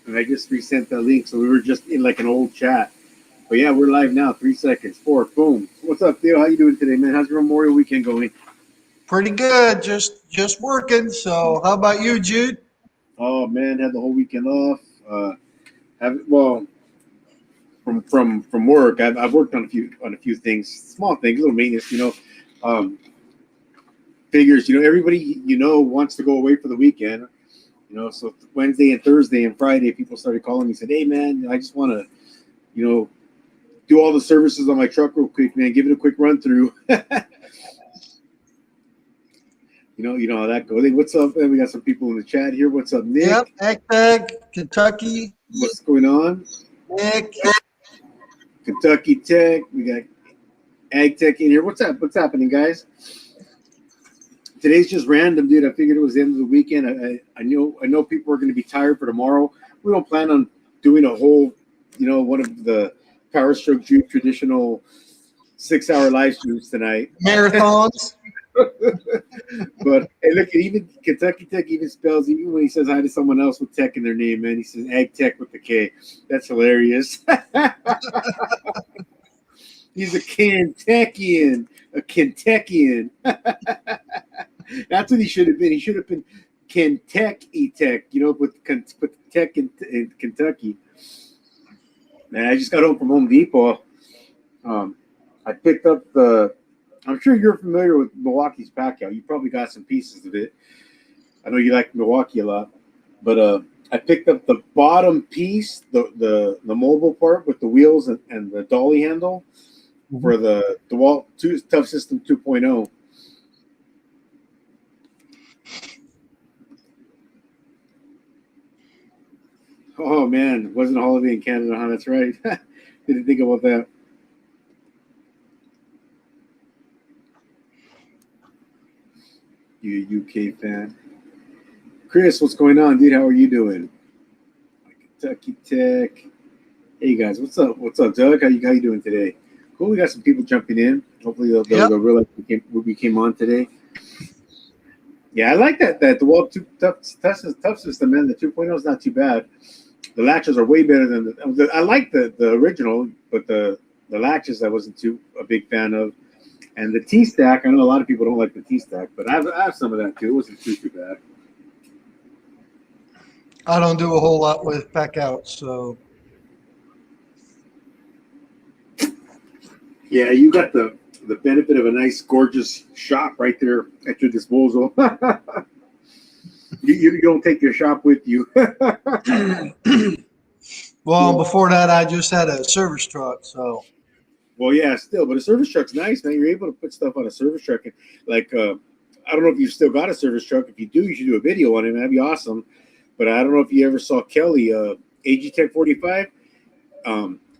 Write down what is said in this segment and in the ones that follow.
and I just resent that link. So we were just in like an old chat. But yeah, we're live now. 3 seconds. 4. Boom. What's up, Theo? How you doing today, man? How's your Memorial weekend going? Pretty good. Just working. So how about you, Jude? Oh man, had the whole weekend off. Well, from work, I've worked on a few things, small things, little maintenance. Um, figures. Everybody wants to go away for the weekend. So Wednesday and Thursday and Friday, people started calling me, said, "Hey man, I just want to, do all the services on my truck real quick, man. Give it a quick run through." You know how that goes. Hey, what's up, man? We got some people in the chat here. What's up, Nick? Yep, Ag Kentucky. What's going on? Nick. Kentucky Tech. We got Ag Tech in here. What's up? What's happening, guys? Today's just random, dude. I figured it was the end of the weekend. I know people are going to be tired for tomorrow. We don't plan on doing a whole, one of the Power Stroke Juke traditional 6-hour live streams tonight. Marathons. But hey, look, even Kentucky Tech even spells, even when he says hi to someone else with tech in their name, man, he says Ag Tech with the K. That's hilarious. He's a Kentuckian. A Kentuckian. That's what he should have been. He should have been Kentucky Tech, with Tech in Kentucky. Man, I just got home from Home Depot. I picked up I'm sure you're familiar with Milwaukee's Packout. You probably got some pieces of it. I know you like Milwaukee a lot. But I picked up the bottom piece, the mobile part with the wheels and the dolly handle for the DeWalt Tough System 2.0. Oh, man. Wasn't a holiday in Canada, huh? That's right. Didn't think about that. You UK fan. Chris, what's going on, dude? How are you doing? Kentucky Tech. Hey, guys. What's up? What's up, Doug? How you doing today? Cool. We got some people jumping in. Hopefully they'll realize we came on today. Yeah, I like that DeWalt Tough System, man. The 2.0 is not too bad. The latches are way better than I like the original, but the latches I wasn't too a big fan of. And the T-Stack, I know a lot of people don't like the T-Stack, but I have some of that too. It wasn't too bad. I don't do a whole lot with Packout, so. Yeah, you got the benefit of a nice, gorgeous shop right there at your disposal. You don't take your shop with you. Well, before that, I just had a service truck, so. Well, yeah, still, but a service truck's nice, man. You're able to put stuff on a service truck. And I don't know if you've still got a service truck. If you do, you should do a video on it. That'd be awesome. But I don't know if you ever saw Kelly, AG Tech 45.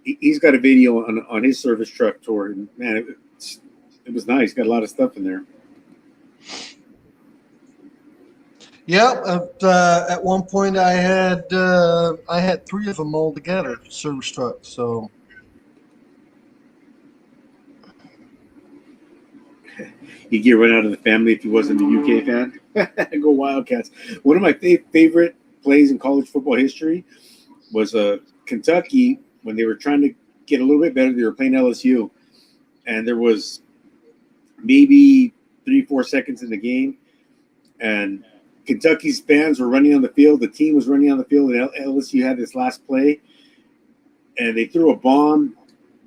He's got a video on his service truck tour. And man, it was nice. Got a lot of stuff in there. Yeah, at one point I had 3 of them all together, service trucks. So. He'd get run out of the family if he wasn't a UK fan. Go Wildcats. One of my favorite plays in college football history was Kentucky when they were trying to get a little bit better. They were playing LSU, and there was maybe 3-4 seconds in the game, and Kentucky's fans were running on the field. The team was running on the field, and LSU had this last play, and they threw a bomb,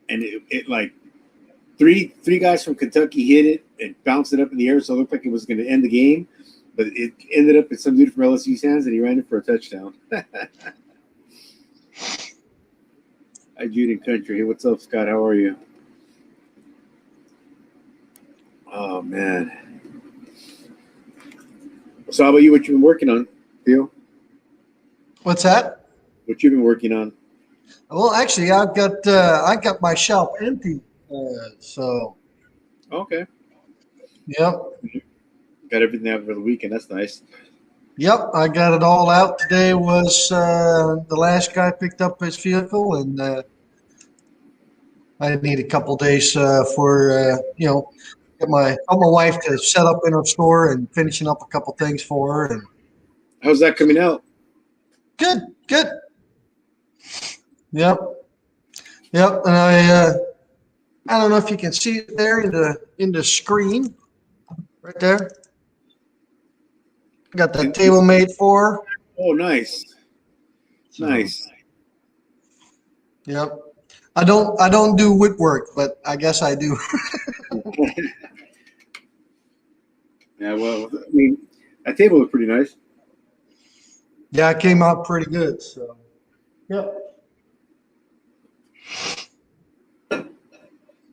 and it like three guys from Kentucky hit it and bounced it up in the air, so it looked like it was going to end the game, but it ended up in some dude from LSU's hands, and he ran it for a touchdown. Hi, Jude in Country. Hey, what's up, Scott? How are you? Oh, man. So how about you? What you been working on, Theo? What's that? What you been working on? Well, actually, I got my shop empty, so. Okay. Yep. Got everything out for the weekend. That's nice. Yep, I got it all out. Today was the last guy picked up his vehicle, and I need a couple days for get my wife to set up in her store and finishing up a couple things for her. And how's that coming out? Good. Yep. Yep. And I don't know if you can see it there in the screen right there. Got that table made for her. Oh, nice, So, nice. yep. I don't do woodwork, but I guess I do. Yeah, well, I mean, that table was pretty nice. Yeah, it came out pretty good. So, yep.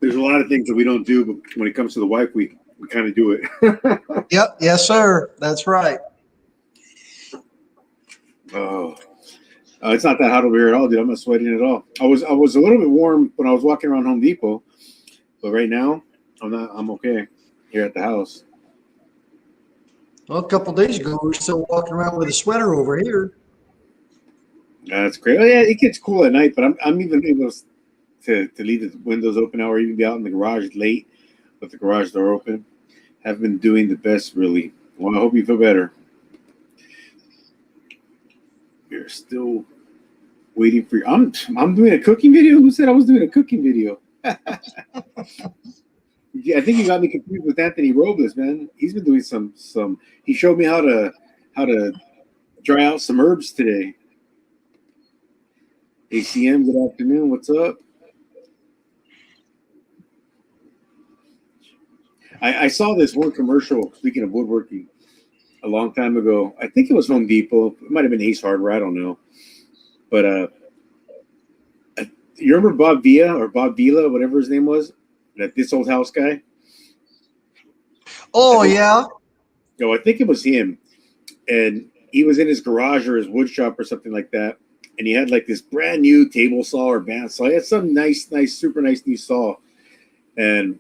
There's a lot of things that we don't do, but when it comes to the wife, we kind of do it. Yep. Yes, sir. That's right. Oh, it's not that hot over here at all, dude. I'm not sweating at all. I was a little bit warm when I was walking around Home Depot, but right now I'm not. I'm okay here at the house. Well, a couple days ago, we were still walking around with a sweater over here. That's great. Oh yeah, it gets cool at night, but I'm even able to leave the windows open now, or even be out in the garage late with the garage door open. Have been doing the best, really. Well, I hope you feel better. You're still waiting for. I'm doing a cooking video. Who said I was doing a cooking video? Yeah, I think you got me confused with Anthony Robles, man. He's been doing some. He showed me how to dry out some herbs today. ACM, good afternoon. What's up? I saw this one commercial. Speaking of woodworking, a long time ago. I think it was Home Depot. It might have been Ace Hardware. I don't know. But you remember Bob Villa or Bob Vila, whatever his name was, that This Old House guy? Oh, yeah. No, I think it was him. And he was in his garage or his wood shop or something like that. And he had like this brand new table saw or band saw. He had some nice, super nice new saw. And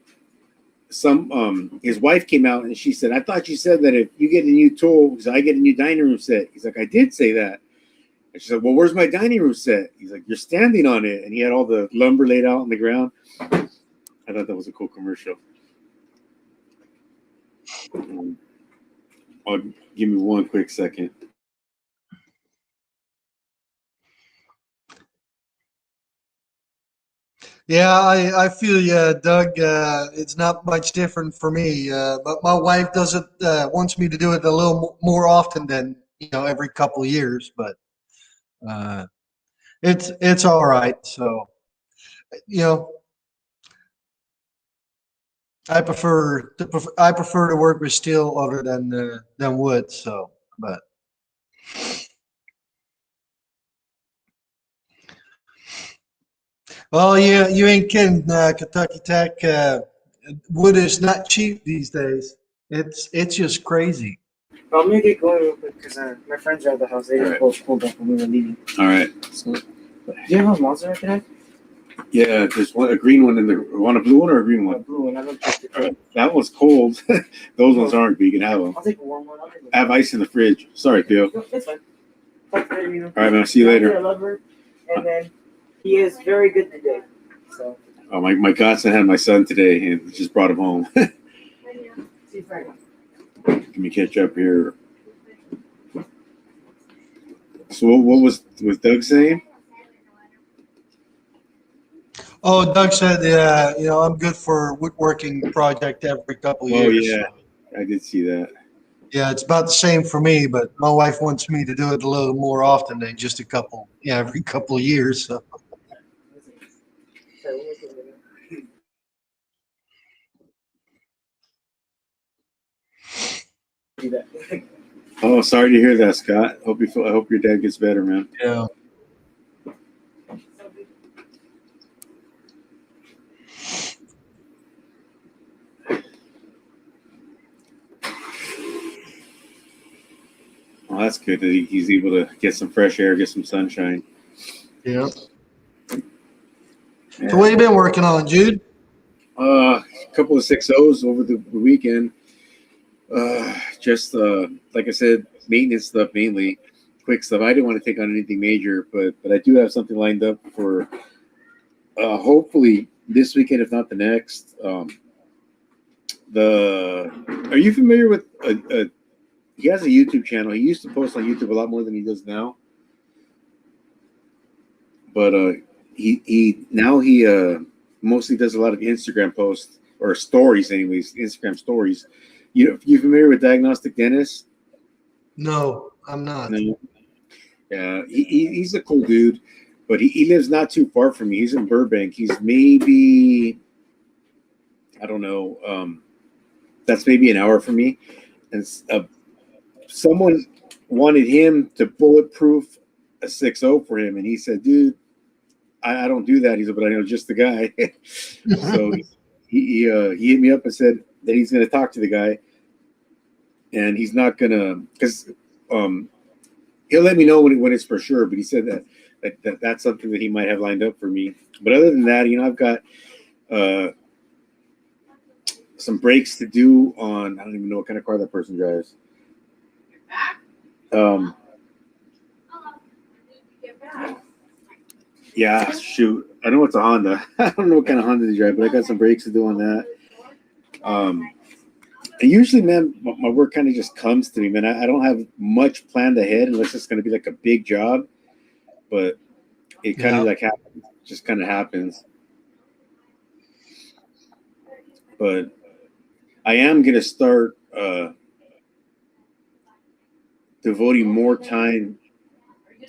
his wife came out and she said, I thought you said that if you get a new tool, because I get a new dining room set. He's like, I did say that. And she said, well, where's my dining room set? He's like, you're standing on it. And he had all the lumber laid out on the ground. I thought that was a cool commercial. Give me one quick second. Yeah, I feel you, Doug. It's not much different for me, but my wife does it. Wants me to do it a little more often than every couple of years. But uh, it's all right. So you know, I prefer to work with steel other than wood. So, but well, you ain't kidding, Kentucky Tech. Wood is not cheap these days. It's just crazy. I'm gonna get going real quick because my friends are at the house. They just Alright. both pulled up when we were leaving. All right. So, do you have a monster I can have? Yeah, there's one, a green one in the. Want a blue one or a green A one? blue one. I don't take All it. right. That one's cold. Those ones aren't, but you can have them. I'll take a warm one. I'll take I have ice in the fridge. Sorry, Theo. No, it's fine. Talk later, you know. All right, man. See you later. I love her. And then he is very good today. So, Oh, my godson had my son today and just brought him home. see Frank. Let me catch up here. So what was Doug saying? Oh, Doug said, I'm good for a woodworking project every couple of Oh years. yeah, I did see that. Yeah, it's about the same for me, but my wife wants me to do it a little more often than just every couple of years. So. Do that. Oh, sorry to hear that, Scott. I hope your dad gets better, man. Yeah. Well, that's good that he's able to get some fresh air, get some sunshine. Yeah. So what have you been working on, Jude? A couple of 6-0s over the weekend. Just like I said, maintenance stuff mainly, quick stuff. I didn't want to take on anything major, but I do have something lined up for hopefully this weekend, if not the next. Are you familiar with he has a YouTube channel. He used to post on YouTube a lot more than he does now. But he mostly does a lot of Instagram posts or stories, anyways. Instagram stories. You familiar with Diagnostic Dennis? No, I'm not. No. Yeah, he's a cool dude, but he lives not too far from me. He's in Burbank. He's maybe, I don't know, that's maybe an hour from me. And someone wanted him to bulletproof a 6.0 for him, and he said, "Dude, I don't do that." He said, "But I know just the guy." So he hit me up and said that he's going to talk to the guy, and he's not gonna, because he'll let me know when it's for sure. But he said that's something that he might have lined up for me. But other than that, I've got some breaks to do on. I don't even know what kind of car that person drives. Yeah, shoot. I know it's a Honda. I don't know what kind of Honda they drive, but I got some breaks to do on that. And usually, man, my work kind of just comes to me, man. I don't have much planned ahead unless it's going to be like a big job, but it kind of like happens, just kind of happens. But I am going to start devoting more time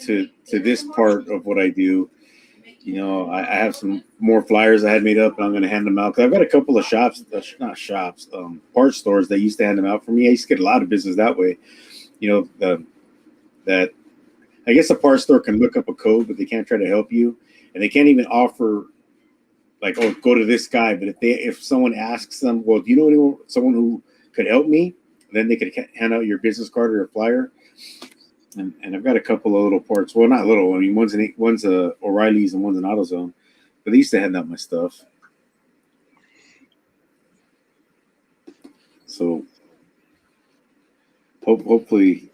to this part of what I do. I have some more flyers I had made up, and I'm going to hand them out. Because I've got a couple of parts stores that used to hand them out for me. I used to get a lot of business that way. That I guess a parts store can look up a code, but they can't try to help you. And they can't even offer, like, oh, go to this guy. But if someone asks them, well, do you know someone who could help me? Then they could hand out your business card or a flyer. And I've got a couple of little parts. Well, not little. I mean, one's O'Reilly's and one's an AutoZone. But they used to hand out my stuff. So hopefully,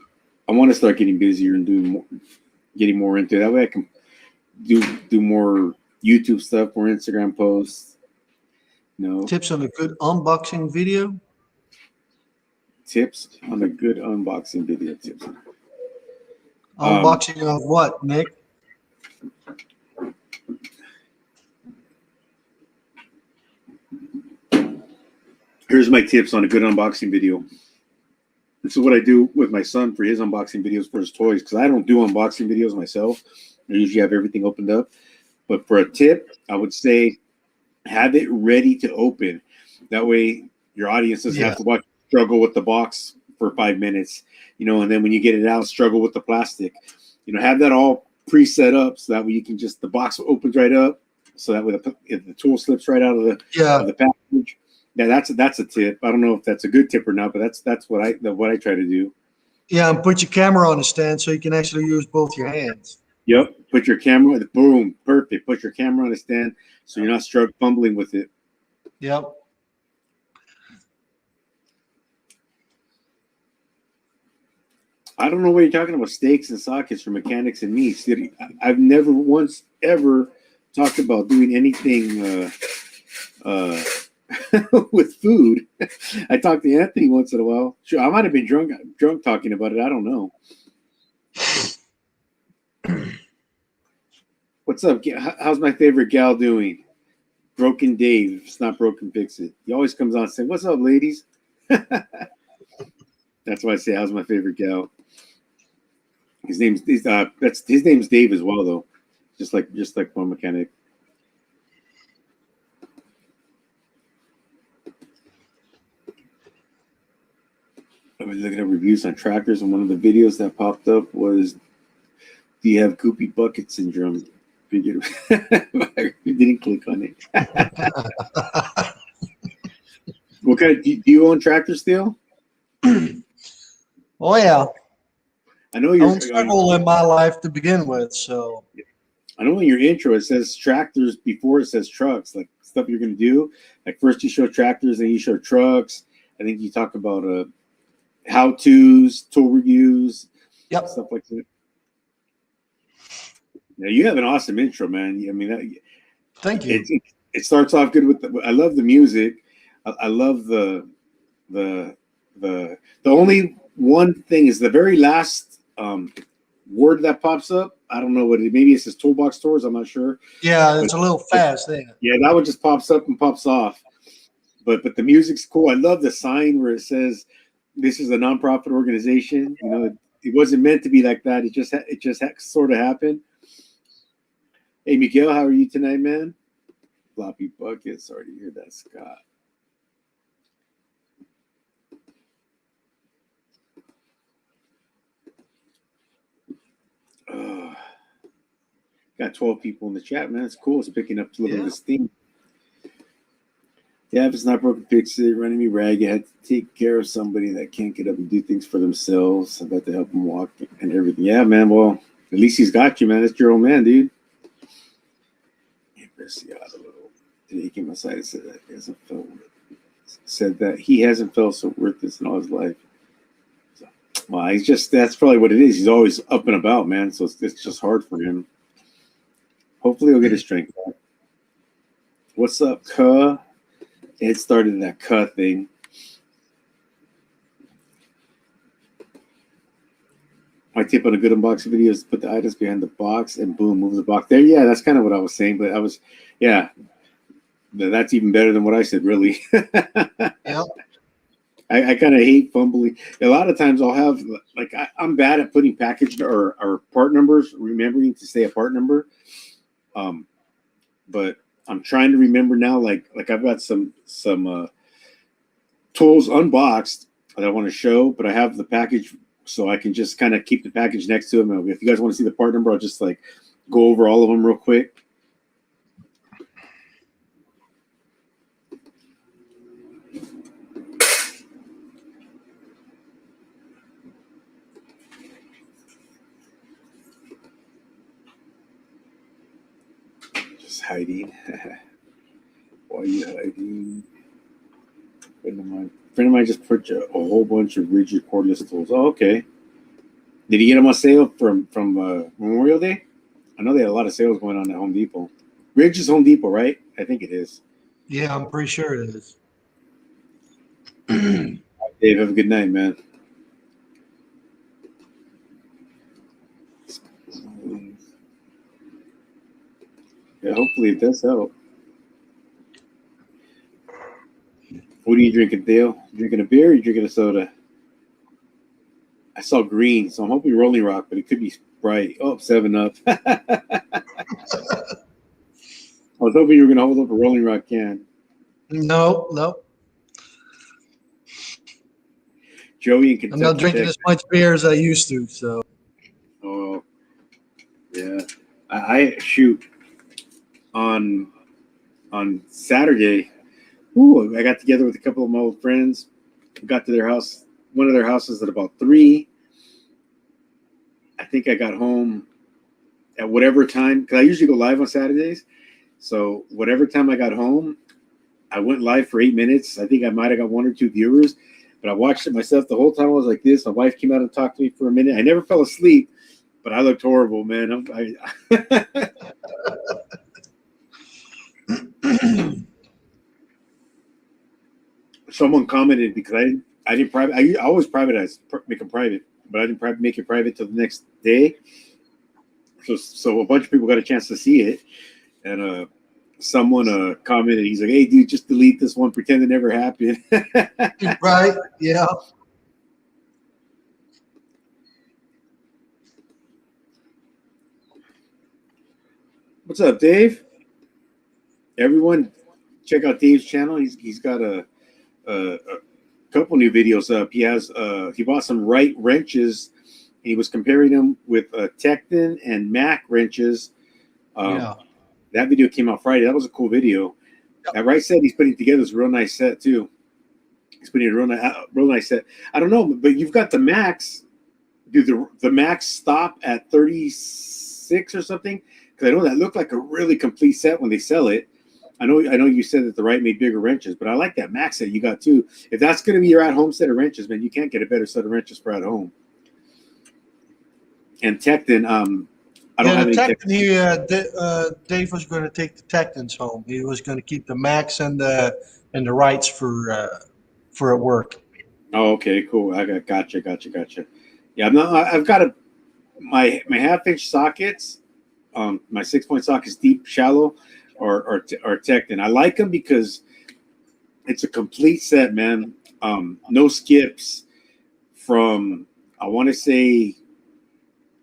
I want to start getting busier and getting more into it. That way, I can do more YouTube stuff, more Instagram posts. Tips on a good unboxing video. Tips on a good unboxing video. Tips. Unboxing of what, Nick? Here's my tips on a good unboxing video. This is what I do with my son for his unboxing videos for his toys, because I don't do unboxing videos myself. I usually have everything opened up. But for a tip, I would say have it ready to open. That way your audience doesn't have to watch you struggle with the box for 5 minutes, and then when you get it out, struggle with the plastic. Have that all pre-set up so that way you can the box opens right up, so that way the tool slips right out of the package. Yeah, that's a tip. I don't know if that's a good tip or not, but that's what I try to do. Yeah, and put your camera on a stand so you can actually use both your hands. Yep, put your camera. Boom, perfect. Put your camera on a stand so you're not fumbling with it. Yep. I don't know what you're talking about, steaks and sockets for mechanics and me. See, I've never once ever talked about doing anything with food. I talk to Anthony once in a while. Sure, I might have been drunk talking about it. I don't know. What's up? How's my favorite gal doing? Broken Dave. If it's not broken, fix it. He always comes on saying, "What's up, ladies?" That's why I say, "How's my favorite gal?" His name's Dave as well, though. Just like one mechanic. I was looking at reviews on tractors, and one of the videos that popped up was, "Do you have goopy bucket syndrome?" You didn't click on it. What kind? Do you own tractors still? Oh yeah. I know I you're don't struggle in my life to begin with, so. I know in your intro it says tractors before it says trucks, like stuff you're gonna do. Like first you show tractors, then you show trucks. I think you talk about how-tos, tool reviews, stuff like that. Yeah, you have an awesome intro, man. I mean, thank you. It starts off good with I love the music. I love the only one thing is the very last word that pops up. I don't know what it. Maybe it's his toolbox stores. I'm not sure. Yeah, it's a little fast there. Yeah, that one just pops up and pops off. But the music's cool. I love the sign where it says this is a nonprofit organization. You know, it wasn't meant to be like that. It just sort of happened. Hey, Miguel, how are you tonight, man? Floppy bucket. Sorry to hear that, Scott. Got 12 people in the chat, man. It's cool. It's picking up a little of this theme. Yeah, if it's not broken, fix it. Running me ragged. I had to take care of somebody that can't get up and do things for themselves. I've got to help them walk and everything. Yeah, man. Well, at least he's got you, man. That's your old man, dude. Today he came outside and said that he hasn't felt he hasn't felt so worthless in all his life. So, well, he's just, that's probably what it is. He's always up and about, man. So it's just hard for him. Hopefully he'll get his strength back. What's up, Cuh? It started that Cuh thing. My tip on a good unboxing video is put the items behind the box and boom, move the box there. Yeah, that's kind of what I was saying, but that's even better than what I said, really. Yeah. I kind of hate fumbling. A lot of times I'll have, like, I'm bad at putting package or part numbers, remembering to say a part number. But I'm trying to remember now, like I've got some tools unboxed that I want to show, but I have the package, so I can just kind of keep the package next to them. If you guys want to see the part number, I'll just like go over all of them real quick. Just hiding. Why are you hiding? Friend of mine just purchased a whole bunch of rigid cordless tools. Oh, okay. Did he get them on sale from Memorial Day? I know they had a lot of sales going on at Home Depot. Riggs is Home Depot, right? I think it is. Yeah, I'm pretty sure it is. Dave, have a good night, man. Yeah, hopefully it does help. What are you drinking, Dale? You drinking a beer or you drinking a soda? I saw green, so I'm hoping Rolling Rock, but it could be Sprite. Oh, 7-Up. I was hoping you were going to hold up a Rolling Rock can. No. Joey in Kentucky. I'm not drinking as much beer as I used to, so. Oh, yeah. I shoot on Saturday. Ooh, I got together with a couple of my old friends. Got to their house, one of their houses at about 3. I think I got home at whatever time, because I usually go live on Saturdays. So whatever time I got home, I went live for 8 minutes. I think I might have got 1 or 2 viewers, but I watched it myself the whole time. I was like this. My wife came out and talked to me for a minute. I never fell asleep, but I looked horrible, man. Someone commented because I didn't private. I always privatize, make them private, but I didn't make it private till the next day. So a bunch of people got a chance to see it, and someone commented. He's like, "Hey, dude, just delete this one. Pretend it never happened." Right? Yeah. What's up, Dave? Everyone, check out Dave's channel. He's got a couple new videos up. He bought some Wright wrenches. He was comparing them with Tekton and Mac wrenches. Yeah. That video came out Friday. That was a cool video. That Wright said he's putting together this real nice set too. He's putting a real nice set. I don't know, but you've got the Macs. Do the Macs stop at 36 or something? Because I know that looked like a really complete set when they sell it. I know you said that the Wright made bigger wrenches, but I like that Max set you got too. If that's going to be your at-home set of wrenches, man, you can't get a better set of wrenches for at home. And Tekton, I don't have any Tekton. Dave was going to take the Tektons home. He was going to keep the Max and the Wrights for at work. Oh, okay, cool. I gotcha. Yeah, I've got my half-inch sockets, my 6-point sockets, deep, shallow, are Tekton. I like them because it's a complete set, man. No skips from, I want to say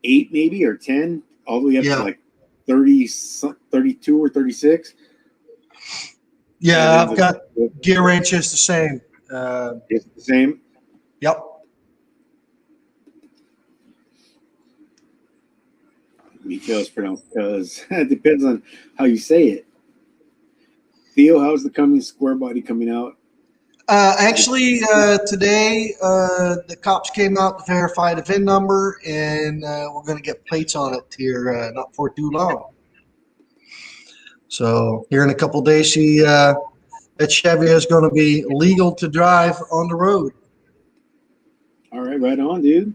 8 maybe or 10 all the way up Yeah. to like 30, 32 or 36. Yeah, And I've then got gear wrenches the same. it's the same. Yep. Because it depends on how you say it. Theo, how's the coming square body coming out? Actually, today the cops came out to verify the VIN number, and we're going to get plates on it here not for too long. So here in a couple of days, that Chevy is going to be legal to drive on the road. All right, right on, dude.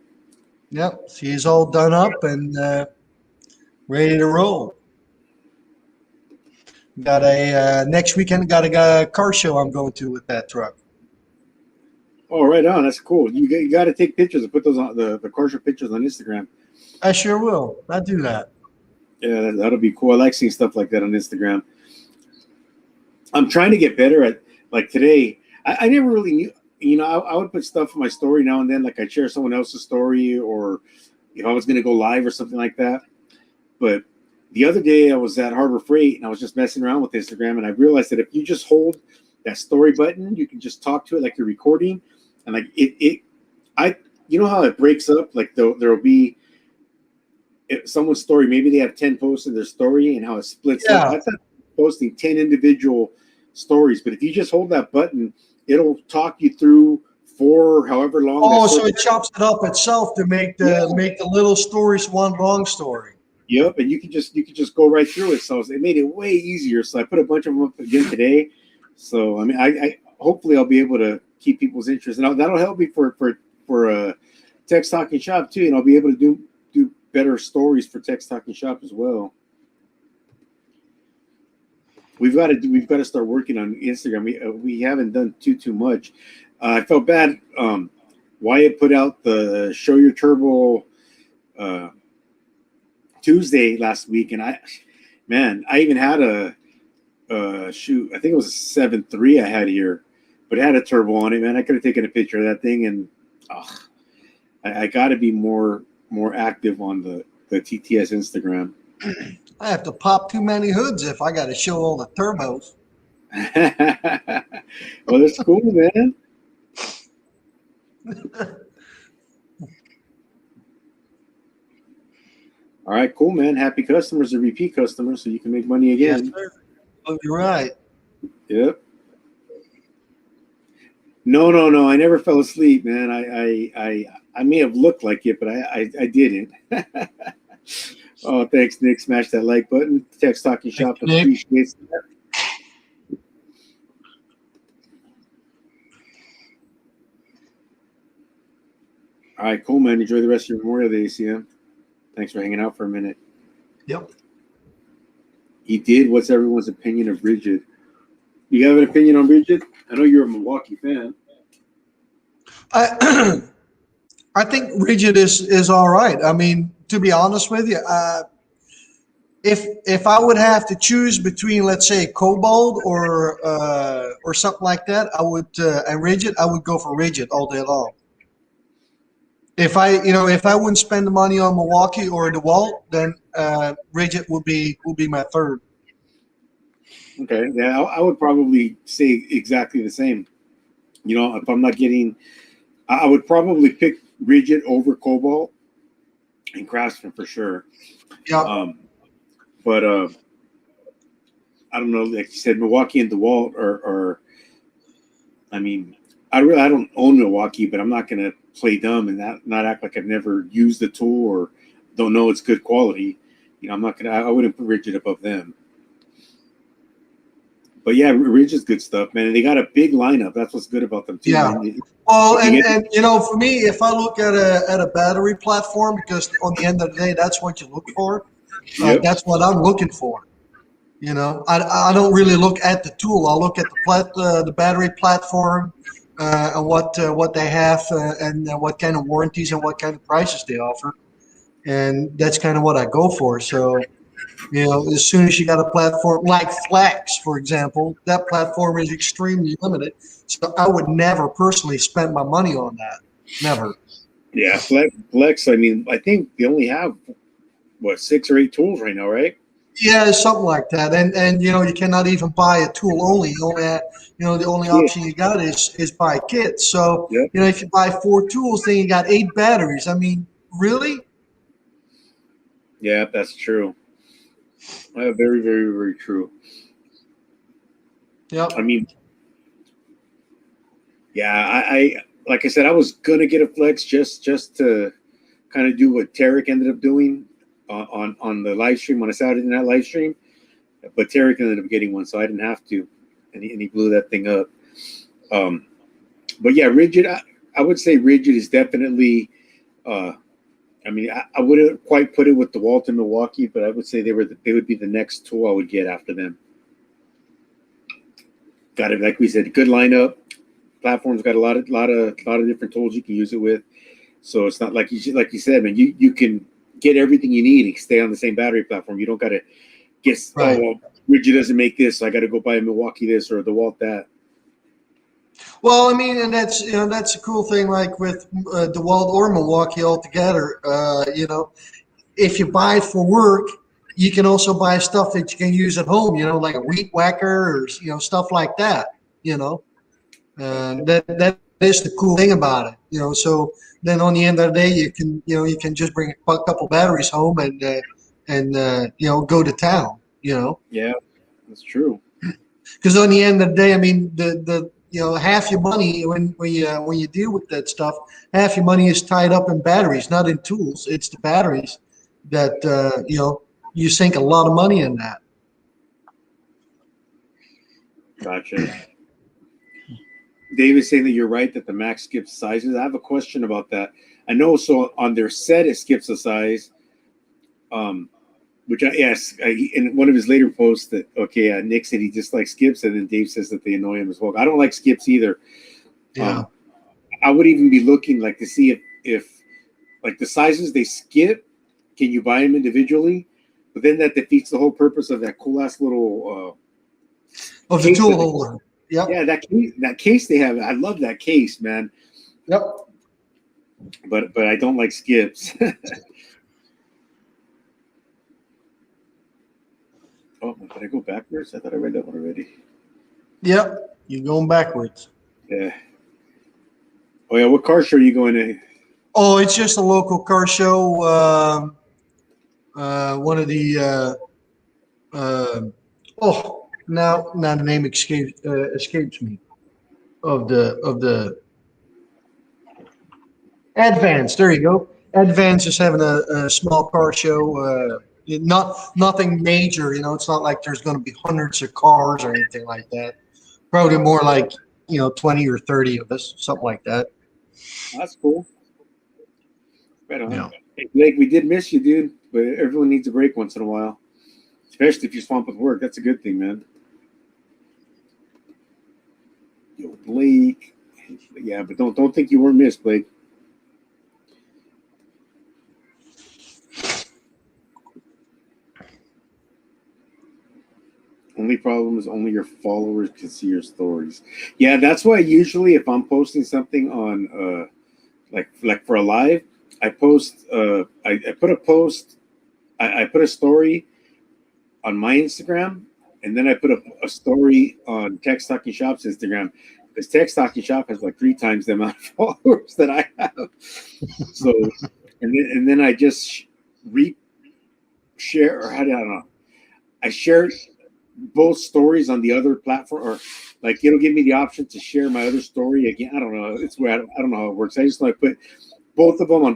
Yep, she's all done up and ready to roll. Got a next weekend. Got a car show I'm going to with that truck. Oh, right on. That's cool. You got to take pictures and put those on the car show pictures on Instagram. I sure will. I do that. Yeah, that'll be cool. I like seeing stuff like that on Instagram. I'm trying to get better at, like today, I never really knew, I would put stuff in my story now and then, like I'd share someone else's story or if I was going to go live or something like that. But the other day I was at Harbor Freight and I was just messing around with Instagram and I realized that if you just hold that story button, you can just talk to it like you're recording. And like you know how it breaks up? Like there'll be someone's story, maybe they have 10 posts in their story and how it splits up. That's not posting 10 individual stories, but if you just hold that button, it'll talk you through for however long. Oh, so it chops it up itself to make the little stories one long story. Yep, and you can just go right through it. So it made it way easier. So I put a bunch of them up again today. So I mean, I hopefully I'll be able to keep people's interest, and that'll help me for Text Talking Shop too, and I'll be able to do better stories for Text Talking Shop as well. We've got to start working on Instagram. We haven't done too much. I felt bad. Wyatt put out the Show Your Turbo Tuesday last week, and I even had a shoot. I think it was a 7.3 I had here, but it had a turbo on it. Man, I could have taken a picture of that thing, and I got to be more active on the TTS Instagram. I have to pop too many hoods if I got to show all the turbos. Well, that's cool, man. All right, cool, man. Happy customers are repeat customers, so you can make money again. Yes, sir. Oh, you're right. Yep. No. I never fell asleep, man. I may have looked like it, but I didn't. Oh, thanks, Nick. Smash that like button. Text Talking Shop appreciates that. All right, cool, man. Enjoy the rest of your Memorial Day, ACM. Thanks for hanging out for a minute. Yep. He did. What's everyone's opinion of Rigid? You have an opinion on Rigid? I know you're a Milwaukee fan. I think Rigid is all right. I mean, to be honest with you, if I would have to choose between, let's say, Cobalt or something like that, and Rigid, I would go for Rigid all day long. If I wouldn't spend the money on Milwaukee or DeWalt, then Rigid would be my third. Okay, yeah, I would probably say exactly the same. If I'm not getting, I would probably pick Rigid over Cobalt and Craftsman for sure. Yeah. But I don't know. Like you said, Milwaukee and DeWalt are. I mean, I don't own Milwaukee, but I'm not going to play dumb and not act like I've never used the tool or don't know it's good quality. I'm not gonna. I wouldn't put Rigid above them. But yeah, Rigid's good stuff, man. And they got a big lineup. That's what's good about them too. Yeah. Man. Well, and for me, if I look at a battery platform, because on the end of the day, that's what you look for. Yep. That's what I'm looking for. I don't really look at the tool. I look at the battery platform and what they have and what kind of warranties and what kind of prices they offer. and that's kind of what I go for. So, as soon as you got a platform like Flex, for example, that platform is extremely limited. So I would never personally spend my money on that. Never. Yeah, Flex. I mean, I think they only have what 6 or 8 tools right now, right? Yeah, something like that. And you cannot even buy a tool only. You only have, the only Yeah, option you got is buy kits. So, yeah, if you buy 4 tools, then you got 8 batteries. I mean, really? yeah. That's true. Very, very, very true. I Yep. mean, yeah. I like I said, I was gonna get a Flex just to kind of do what Tarek ended up doing on the live stream on a Saturday night live stream, but Tarek ended up getting one, so I didn't have to, and he blew that thing up. Um, but yeah, Rigid. I would say Rigid is definitely. I mean, I wouldn't quite put it with the Walton Milwaukee, but I would say they would be the next tool I would get after them. Got it, like we said, good lineup. Platform's got a lot of different tools you can use it with. So it's not like you said, man. You can get everything you need and stay on the same battery platform. You don't got to guess. Oh, Right. well, Rigid doesn't make this, so I got to go buy a Milwaukee this or the Walt that. Well, I mean, and that's a cool thing. Like with DeWalt or Milwaukee altogether, if you buy it for work, you can also buy stuff that you can use at home. Like a weed whacker or stuff like that. That is the cool thing about it. So then on the end of the day, you can just bring a couple batteries home and go to town. Yeah, that's true. Because on the end of the day, I mean, the half your money when you deal with that stuff, half your money is tied up in batteries, not in tools. It's the batteries that you sink a lot of money in that. Gotcha. David's saying that you're right that the Mac skips sizes. I have a question about that. I know so on their set it skips a size, which in one of his later posts that Nick said he dislikes skips, and then Dave says that they annoy him as well. I don't like skips either. Yeah. I would even be looking like to see if like the sizes they skip, can you buy them individually? But then that defeats the whole purpose of that cool ass little Of the case tool that holder. Yep. yeah, that case they have. I love that case, man. Yep. But I don't like skips. Oh, did I go backwards? I thought I read that one already. Yep. You're going backwards. Yeah. Oh yeah, what car show are you going to? Oh, it's just a local car show. One of the now the name escapes me of the Advance. There you go. Advance is having a small car show. Nothing major. It's not like there's going to be hundreds of cars or anything like that. Probably more like 20 or 30 of us, something like that. That's cool. Right on. Yeah. Hey, Blake, we did miss you, dude. But everyone needs a break once in a while, especially if you're swamped with work. That's a good thing, man. Yo, Blake. Yeah, but don't think you weren't missed, Blake. Only problem is only your followers can see your stories. Yeah, that's why usually if I'm posting something on like for a live, I post I put a post I put a story on my Instagram, and then I put a story on Tech Talking Shop's Instagram, because Tech Talking Shop has like 3 times the amount of followers that I have. So and then I just share, or I don't know. I share both stories on the other platform, or like it'll give me the option to share my other story again. I don't know. It's where I don't know how it works. I just want to put both of them on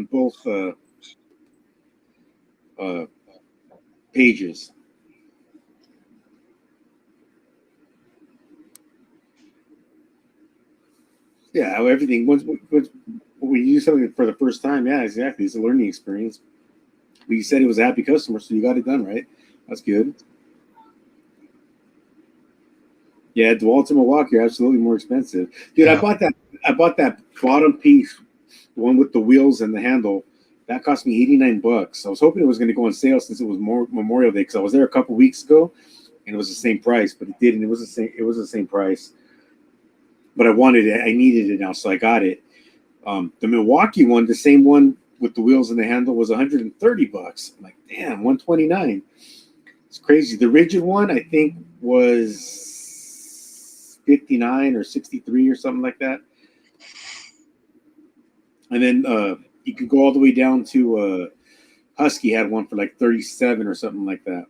both pages. Yeah, everything. Once when you do something for the first time, yeah, exactly. It's a learning experience. But you said it was a happy customer, so you got it done, right? That's good. Yeah, DeWalt and Milwaukee are absolutely more expensive, dude. Yeah. I bought that bottom piece, the one with the wheels and the handle, That cost me $89. I was hoping it was going to go on sale since it was more Memorial Day because I was there a couple weeks ago and it was the same price, but it didn't. It was the same. It was the same price. But I wanted it. I needed it now, so I got it. The Milwaukee one, the same one with the wheels and the handle, was $130. I'm like, damn, 129. It's crazy. The rigid one, I think, was 59 or 63 or something like that. And then you could go all the way down to Husky had one for like 37 or something like that.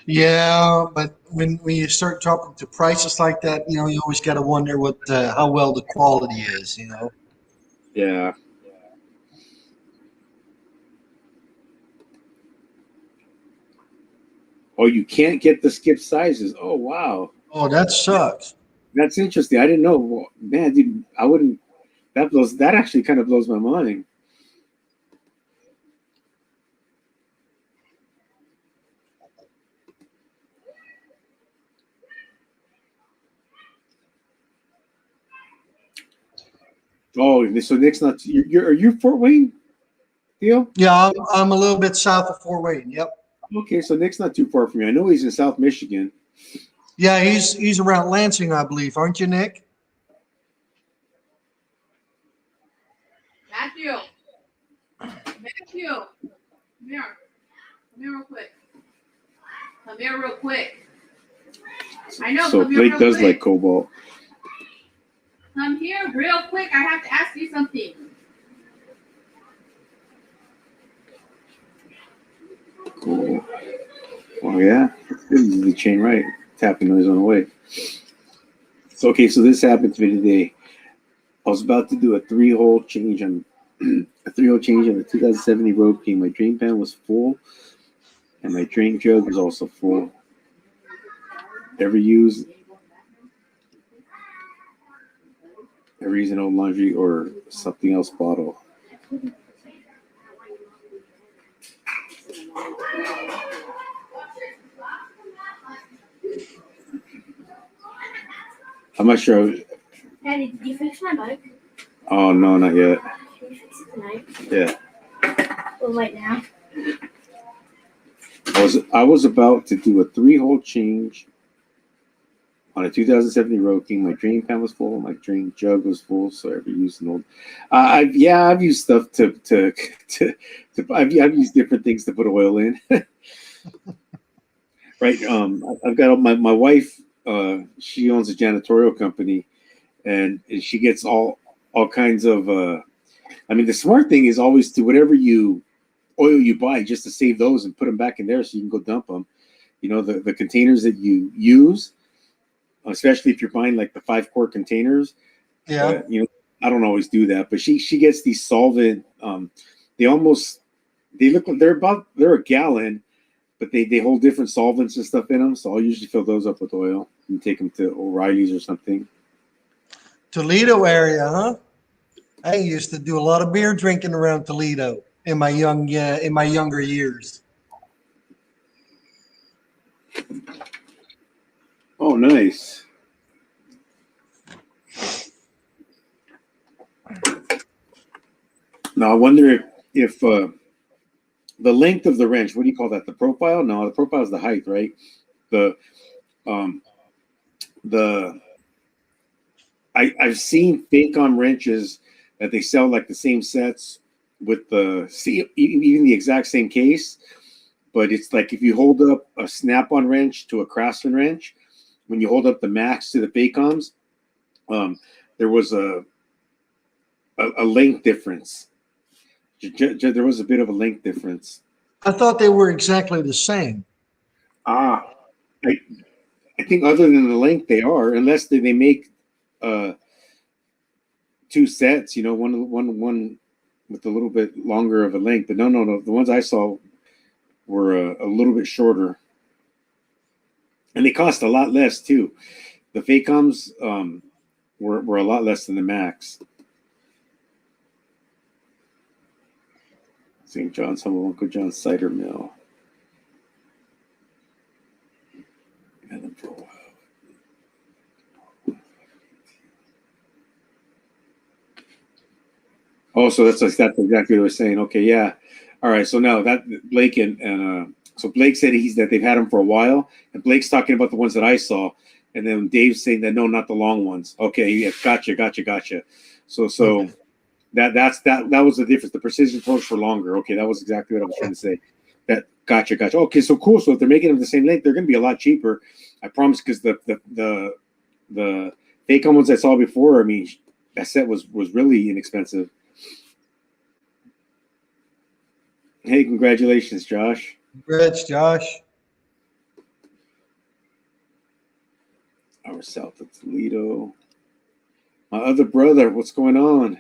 Yeah, but when you start talking to prices like that, you always got to wonder what how well the quality is. Yeah. Oh, you can't get the skip sizes. Oh, wow. Oh, that sucks. That's interesting. I didn't know. Well, man, dude, I wouldn't. That actually kind of blows my mind. Oh, so Nick's not. Are you Fort Wayne, Theo? Yeah, I'm a little bit south of Fort Wayne. Yep. Okay, so Nick's not too far from me. I know he's in South Michigan. Yeah, he's around Lansing, I believe, aren't you, Nick? Matthew, come here. Come here real quick. Come here real quick. I know. So come here Blake real does quick. like Cobalt. Come here real quick. I have to ask you something. Cool. Oh yeah, this is the chain right. Tapping on his own way. So okay, so this happened to me today. I was about to do a 3-hole change on the 2070 Road King. My drain pan was full, and my drain jug was also full. Ever use an old laundry or something else bottle? I'm not sure. Daddy, did you fix my bike? Oh no, not yet. Can you fix it tonight? Yeah, Well, right now. I was about to do a 3-hole change on a 2070 Road King. My drain pan was full. My drain jug was full. So I ever used an old. I've used stuff to I've used different things to put oil in. Right. I've got my wife. She owns a janitorial company, and she gets all kinds of. I mean, the smart thing is always to whatever oil you buy, just to save those and put them back in there so you can go dump them. The containers that you use, especially if you're buying like the 5-quart containers. Yeah. I don't always do that, but she gets these solvent. They look like they're a gallon, but they hold different solvents and stuff in them. So I'll usually fill those up with oil and take them to O'Reilly's or something. Toledo area, huh? I used to do a lot of beer drinking around Toledo in my younger years. Oh, nice. Now I wonder if the length of the wrench. What do you call that? The profile? No, the profile is the height, right? I've seen Fake-On wrenches that they sell like the same sets with even the exact same case, but it's like if you hold up a Snap-On wrench to a Craftsman wrench, when you hold up the Max to the Fake-Ons, there was a length difference. There was a bit of a length difference. I thought they were exactly the same. I think other than the length, they are, unless they make 2 sets. One with a little bit longer of a length. But no. The ones I saw were a little bit shorter, and they cost a lot less too. The Fake-Ons were a lot less than the Max. St. John's, home of Uncle John's cider mill. Had them for a while. Oh, so that's exactly what I was saying. Okay, yeah. All right. So now that Blake and so Blake said that they've had them for a while, and Blake's talking about the ones that I saw, and then Dave's saying that no, not the long ones. Okay, yeah, gotcha. So Okay. that was the difference. The precision torch were longer. Okay, that was exactly what I was trying to say. That gotcha. Okay, so cool. So if they're making them the same length, they're going to be a lot cheaper. I promise, because the Fake ones I saw before, I mean, that set was really inexpensive. Hey, congratulations, Josh. Congrats, Josh. Our south of Toledo. My other brother, what's going on?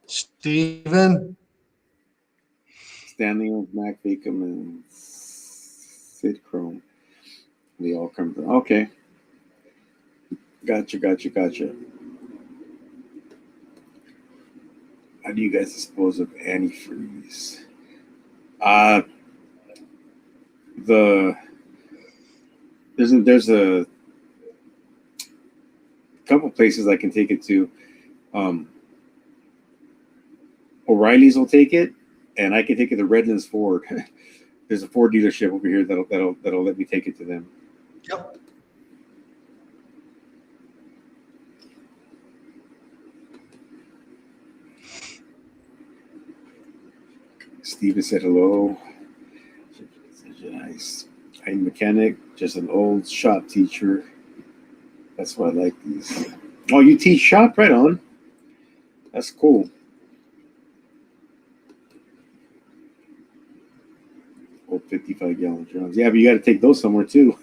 Steven. Stanley Owens, Mac Bacon, and Sid Chrome. They all come from. Okay. Gotcha. How do you guys dispose of antifreeze? There's a couple places I can take it to. O'Reilly's will take it, and I can take it to Redlands Ford. There's a Ford dealership over here that'll let me take it to them. Yep. Steven said hello. Nice. I'm a mechanic, just an old shop teacher. That's why I like these. Oh, you teach shop? Right on. That's cool. Old 55-gallon drums. Yeah, but you got to take those somewhere too.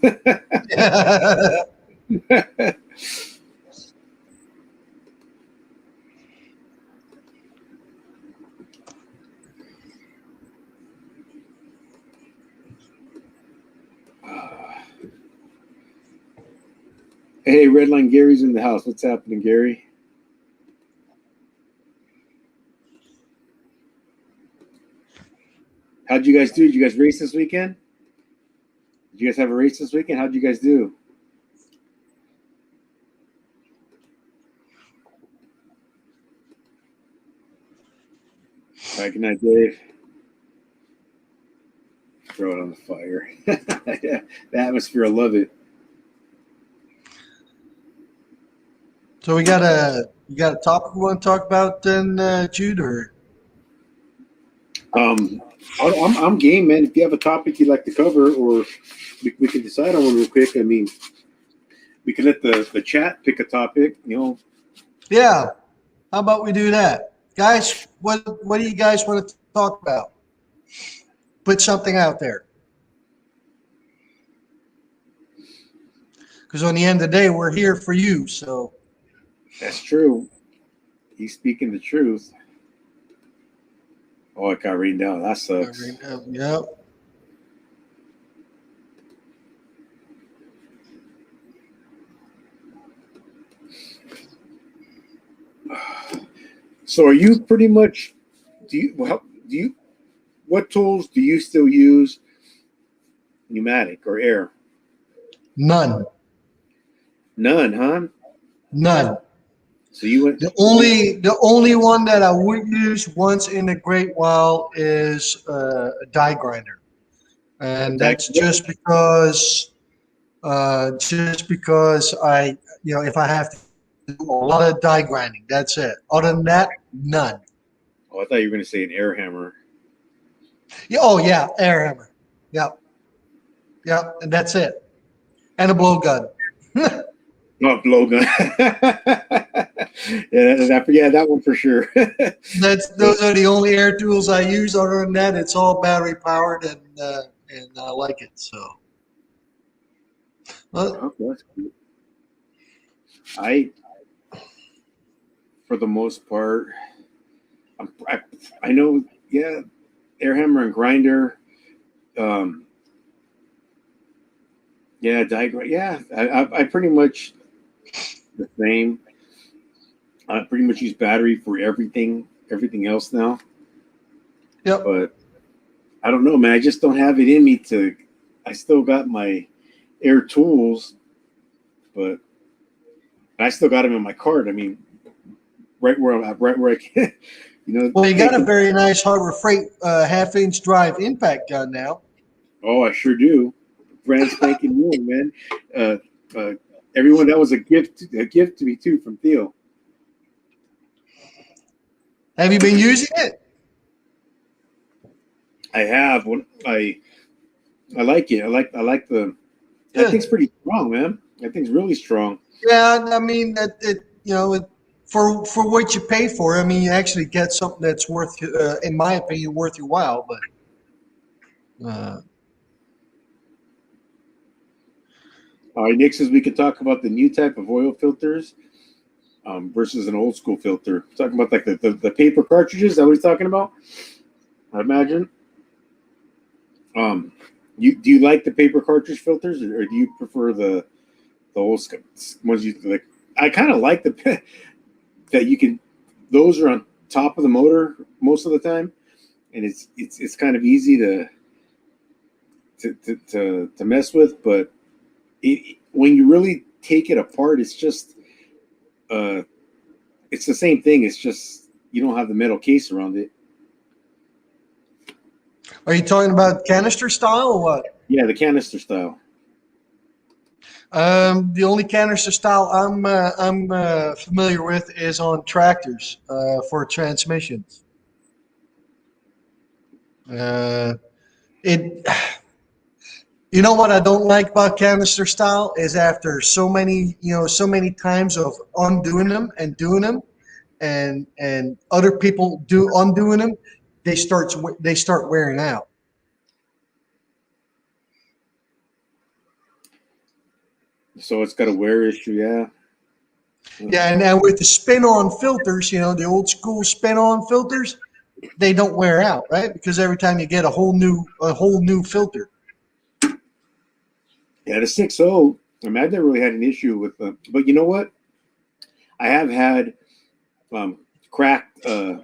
Hey, Redline Gary's in the house. What's happening, Gary? How'd you guys do? Did you guys race this weekend? Did you guys have a race this weekend? How'd you guys do? All right, good night, Dave. Throw it on the fire. Yeah, the atmosphere, I love it. So you got a topic we want to talk about then, Jude, or? I'm game, man. If you have a topic you'd like to cover, or we can decide on one real quick. I mean, we can let the chat pick a topic. Yeah. How about we do that? Guys, what do you guys want to talk about? Put something out there. Because on the end of the day, we're here for you. So That's true. He's speaking the truth. Oh, it got rained out. That sucks. Yep. So are you pretty much? What tools do you still use? Pneumatic or air? None. None, huh? None. So you went. The only one that I would use once in a great while is a die grinder, and that's just because I if I have to do a lot of die grinding, that's it. Other than that, none. Oh, I thought you were going to say an air hammer. Yeah, oh yeah, air hammer. Yep, and that's it. And a blowgun. Not blowgun. I forget that one for sure. Those are the only air tools I use. Other than that, it's all battery powered, and I like it. So, well, Oh, that's cool. For the most part, I know, yeah, air hammer and grinder. Yeah, diagram. Yeah, I pretty much the same. I pretty much use battery for everything else now. yep. But I don't know, man. I just don't have it in me to. I still got my air tools, but I still got them in my cart. I mean, right where I'm at, right where I can, Well, you got a very nice Harbor Freight half-inch drive impact gun now. Oh, I sure do. Brand spanking new, man. Everyone, that was a gift to me too from Theo. Have you been using it? I have. I like it. I like the. That Good. thing's pretty strong, man. That thing's really strong. Yeah, I mean, for what you pay for, I mean, you actually get something that's worth, in my opinion, worth your while. But All right, Nick says we could talk about the new type of oil filters versus an old school filter. Talking about like the paper cartridges. Is that what he's talking about? I imagine. Do you like the paper cartridge filters, or do you prefer the old ones you like? I kind of like the that you can. Those are on top of the motor most of the time, and it's kind of easy to mess with. But when you really take it apart, it's just it's the same thing. It's just you don't have the metal case around it. are you talking about canister style or what? Yeah, the canister style. The only canister style I'm familiar with is on tractors for transmissions. It. You know what I don't like about canister style is after so many times of undoing them and doing them, and other people do undoing them, they start wearing out. So it's got a wear issue, yeah. Yeah, and now with the spin-on filters, the old school spin-on filters, they don't wear out, right? Because every time you get a whole new filter. Yeah, the 6.0. I mean, I've never really had an issue with them, but you know what? I have had cracked the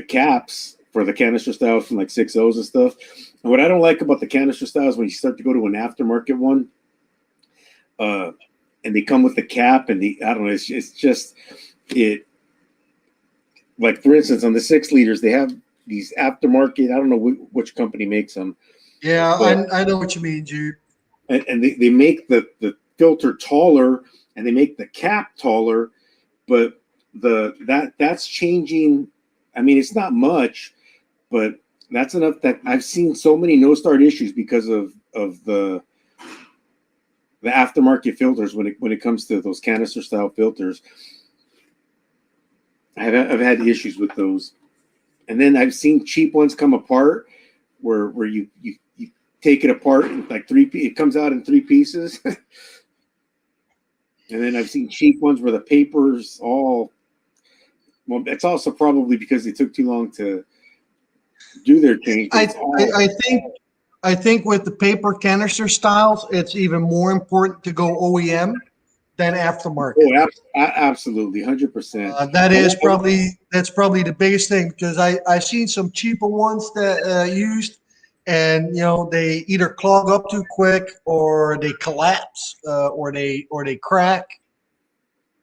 caps for the canister styles from like 6.0s and stuff. And what I don't like about the canister styles when you start to go to an aftermarket one, and they come with the cap and I don't know, it's just it. Like for instance, on the 6 liters, they have these aftermarket. I don't know which company makes them. Yeah, But, I know what you mean, Jude. and they make the filter taller and they make the cap taller, but that's changing. I mean, it's not much, but that's enough that I've seen so many no start issues because of the aftermarket filters when it comes to those canister style filters. I've had issues with those, and then I've seen cheap ones come apart where you take it apart in like it comes out in 3 pieces. And then I've seen cheap ones where the paper's all, well, it's also probably because they took too long to do their change. I think with the paper canister styles, it's even more important to go OEM than aftermarket. Oh, absolutely, 100%. That's probably the biggest thing, because I've seen some cheaper ones that used, and they either clog up too quick, or they collapse, or they crack.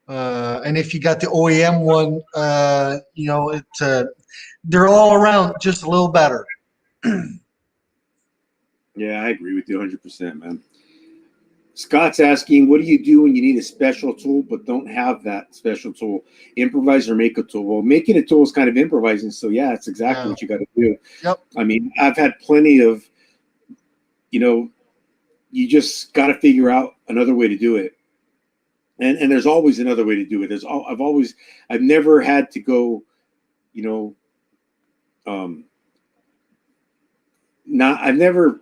And if you got the OEM one, they're all around just a little better. Yeah, I agree with you 100%, man. Scott's asking, what do you do when you need a special tool but don't have that special tool? Improvise or make a tool? Well, making a tool is kind of improvising. So, yeah, it's exactly what you got to do. Yep. I mean, I've had plenty of, you just got to figure out another way to do it. And there's always another way to do it. I've never had to go, I've never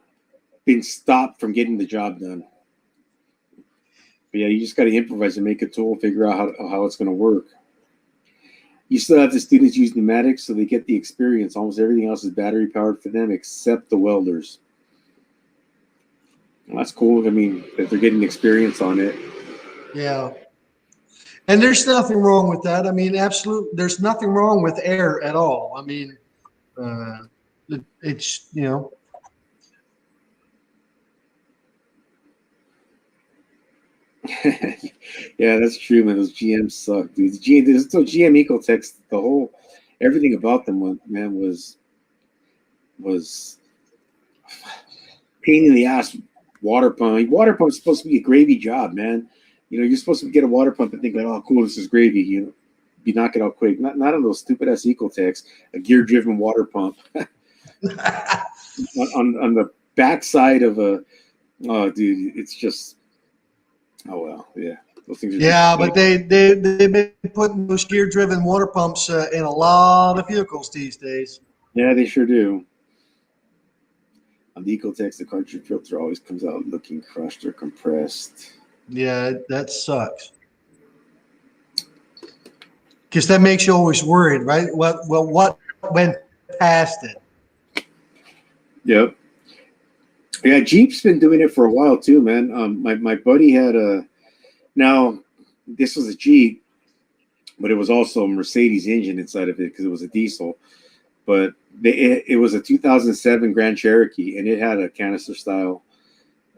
been stopped from getting the job done. But yeah, you just got to improvise and make a tool, figure out how it's going to work. You still have the students use pneumatics, so they get the experience. Almost everything else is battery powered for them except the welders. Well, that's cool. I mean, that they're getting experience on it. Yeah. And there's nothing wrong with that. I mean, there's nothing wrong with air at all. I mean, it's, Yeah, that's true, man. Those GMs suck, dude. There's still GM Ecotechs. Everything about them, was pain in the ass. Water pump. Water pump's supposed to be a gravy job, man. You're supposed to get a water pump and think like, oh, cool, this is gravy. Be knock it out quick. Not on those stupid ass Ecotechs. A gear driven water pump on the backside of a. Oh, dude, it's just. Oh well, yeah. Those things are Yeah, but they've been putting those gear-driven water pumps in a lot of vehicles these days. Yeah, they sure do. On the Ecotechs, the cartridge filter always comes out looking crushed or compressed. Yeah, that sucks. Because that makes you always worried, right? What went past it? Yep. Yeah, Jeep's been doing it for a while too, man. My buddy had now this was a Jeep, but it was also a Mercedes engine inside of it because it was a diesel. But it was a 2007 Grand Cherokee, and it had a canister style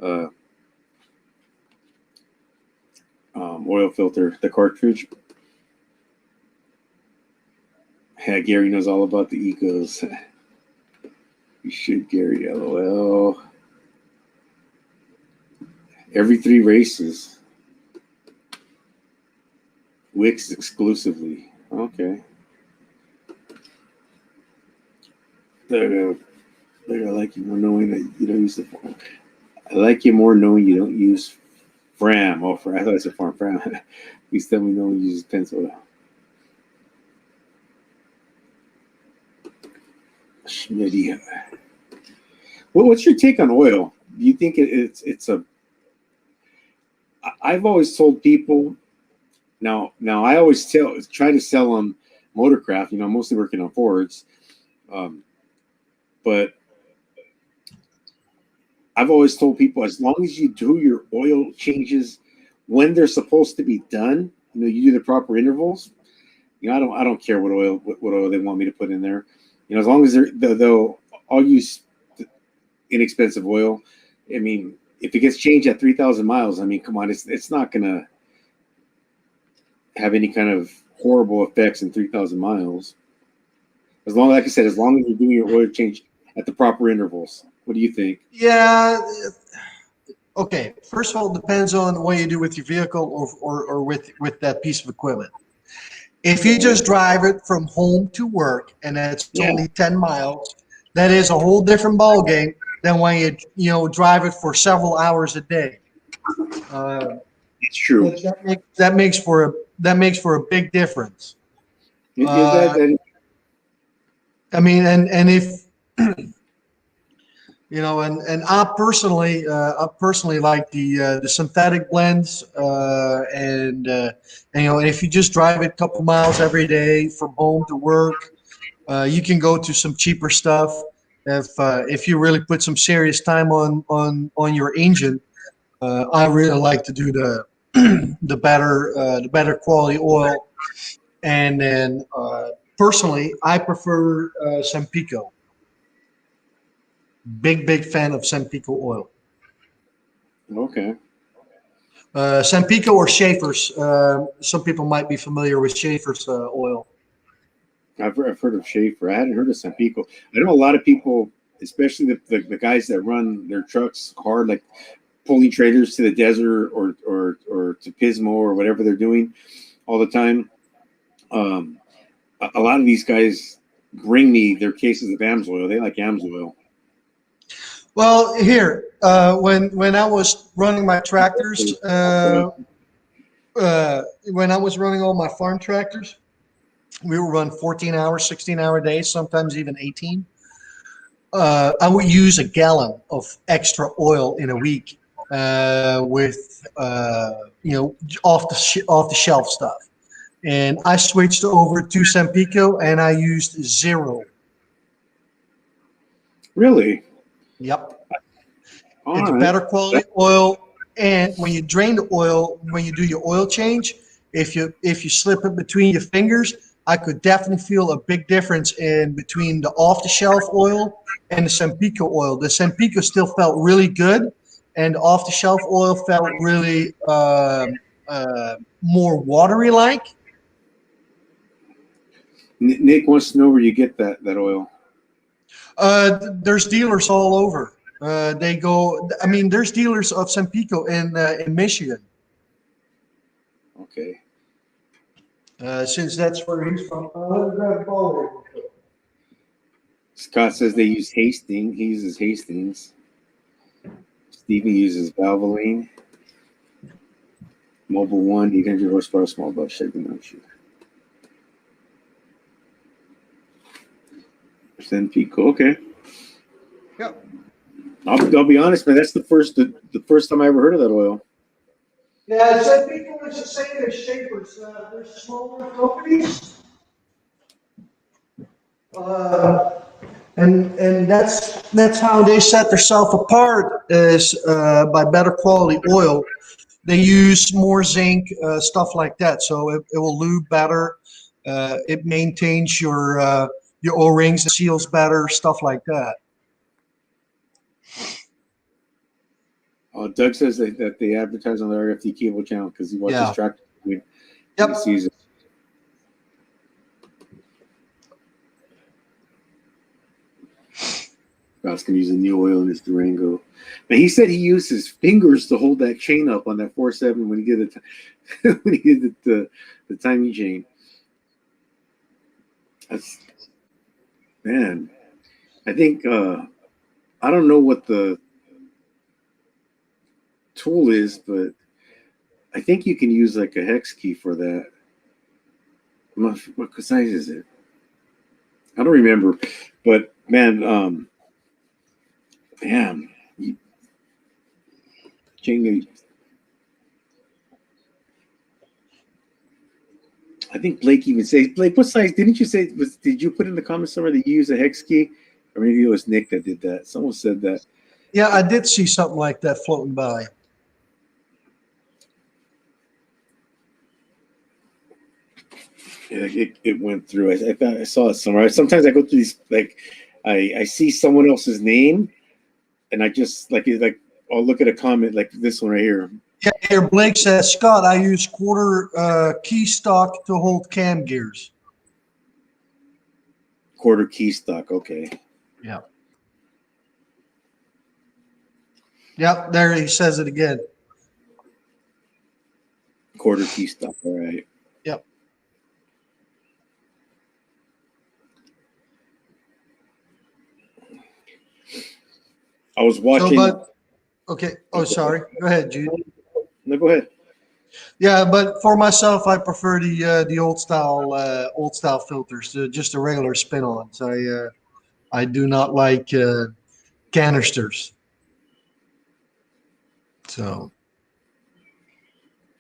oil filter, the cartridge. Yeah, Gary knows all about the Ecos. You should, Gary. LOL. Every 3 races. Wix exclusively. Okay. There I like you more knowing that you don't use the farm. I like you more knowing you don't use Fram. Oh, I thought I said farm. Fram. Please tell me no one uses pencil. Schmitty. What's your take on oil? Do you think it's a? I've always told people. Now I always try to sell them Motorcraft. I'm mostly working on Fords, but I've always told people as long as you do your oil changes when they're supposed to be done, you do the proper intervals. I don't care what oil they want me to put in there. As long as I'll use inexpensive oil. I mean, if it gets changed at 3,000 miles, I mean, come on, it's not gonna have any kind of horrible effects in 3,000 miles. Like I said, as long as you're doing your oil change at the proper intervals. What do you think? Yeah. Okay. First of all, it depends on what you do with your vehicle or with that piece of equipment. If you just drive it from home to work and it's only 10 miles, that is a whole different ball game than when you drive it for several hours a day. It's true. That makes for a big difference. I mean, and if and I personally like the synthetic blends, and if you just drive it a couple miles every day from home to work, you can go to some cheaper stuff. If you really put some serious time on your engine, I really like to do the better quality oil, and then personally, I prefer Sempico. Big fan of Sempico oil. Okay. Sempico or Schaefer's. Some people might be familiar with Schaefer's oil. I've heard of Schaefer. I hadn't heard of Sempico. I know a lot of people, especially the guys that run their trucks hard, like pulling trailers to the desert or to Pismo or whatever they're doing all the time. A lot of these guys bring me their cases of AMSOIL. They like AMSOIL. Well, here, when I was running my tractors, when I was running all my farm tractors, we would run 14-hour, 16-hour days, sometimes even 18. I would use a gallon of extra oil in a week with off the shelf stuff, and I switched over to Sempico and I used 0. Really? Yep. It's better quality oil, and when you drain the oil, when you do your oil change, if you slip it between your fingers, I could definitely feel a big difference in between the off-the-shelf oil and the Sempico oil. The Sempico still felt really good, and off the shelf oil felt really more watery like. Nick wants to know where you get that oil. There's dealers all over. They go. I mean, there's dealers of Sempico in Michigan. Okay. Since that's where he's from. Grab a ball there. Scott says they use Hastings. He uses Hastings. Stephen uses Valvoline. Mobile One, 800 horsepower, small block Chevy no shoe. Pico, okay. Yep. I'll be honest, man. That's the first time I ever heard of that oil. Yeah, Sempico is the same as Shapers. There's smaller companies. And that's how they set themselves apart is by better quality oil. They use more zinc, stuff like that, so it will lube better. It maintains your O-rings, it seals better, stuff like that. Doug says that they advertise on the RFD cable channel because he watches Yeah. track when Yep. he sees it. Scott's gonna use a new oil in his Durango. And he said he used his fingers to hold that chain up on that 4.7 when he did it when he did the timing chain. That's man. I think I don't know what the tool is, but I think you can use like a hex key for that. What size is it? I don't remember, but man, damn. I think Blake even says, Blake, what size? Didn't you say, did you put in the comments somewhere that you use a hex key? Or maybe it was Nick that did that. Someone said that. Yeah, I did see something like that floating by. Yeah, it went through. I saw it somewhere. Sometimes I go through these, like, I see someone else's name, and I just, like I'll look at a comment like this one right here. Yeah, here Blake says, Scott, I use quarter key stock to hold cam gears. Quarter key stock. Okay. Yeah. Yep, there he says it again. Quarter key stock. All right. Yep. I was watching. Okay. Oh, sorry. Go ahead, Jude. No, go ahead. Yeah, but for myself, I prefer the old style filters, just the regular spin-ons. I do not like canisters. So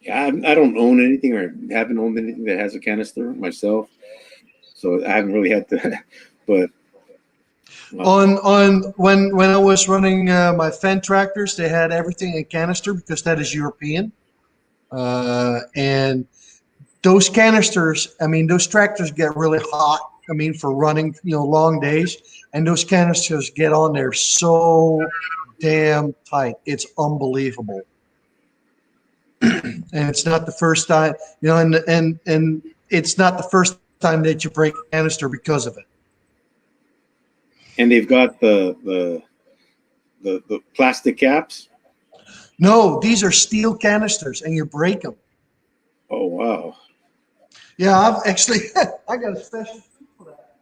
Yeah, I don't own anything or haven't owned anything that has a canister myself, so I haven't really had to. But on when I was running my Fendt tractors, they had everything in canister because that is European, and those canisters. I mean, those tractors get really hot. I mean, for running long days, and those canisters get on there so damn tight. It's unbelievable. And it's not the first time, and it's not the first time that you break a canister because of it. and they've got the plastic caps. No, these are steel canisters, and you break them. Oh wow! Yeah, I've actually I got a special tool for that.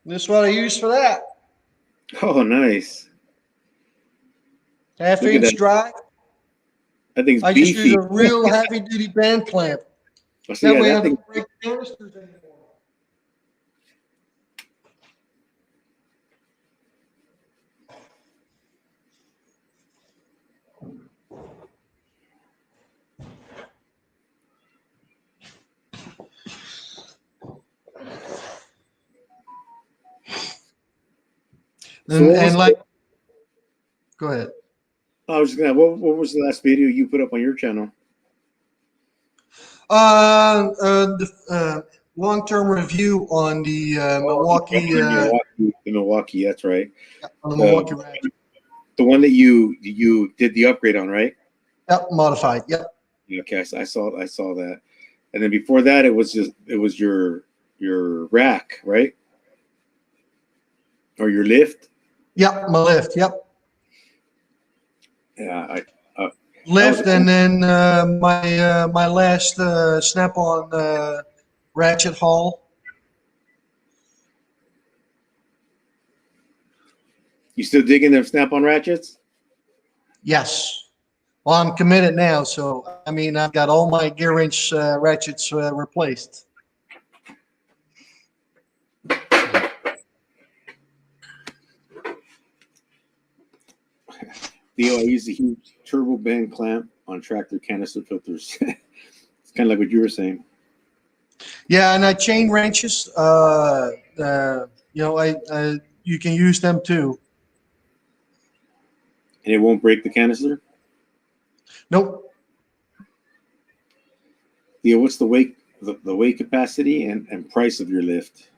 This is what I use for that. Oh nice. Half Look at inch that. drive. I think it's I just beefy. use a real heavy duty band clamp. Oh, see, That yeah, way I that thing, don't break canisters anymore. And like, go ahead. I was just gonna. What was the last video you put up on your channel? Long-term review on the The Milwaukee. That's right. on the Milwaukee Ratchet. The one that you did the upgrade on, right? Yep, modified. Yep. Okay, I saw that. And then before that, it was your rack, right? Or your lift. Yep, my lift. Yep. Yeah, Lift, and then my last Snap-on ratchet haul. you still digging them Snap-on ratchets? Yes. Well, I'm committed now, so I mean I've got all my gear wrench ratchets replaced. Theo, I use a huge turbo bend clamp on tractor canister filters. It's kind of like what you were saying. Yeah, and chain wrenches. You can use them too. And it won't break the canister? Nope. Theo, what's the weight capacity and price of your lift?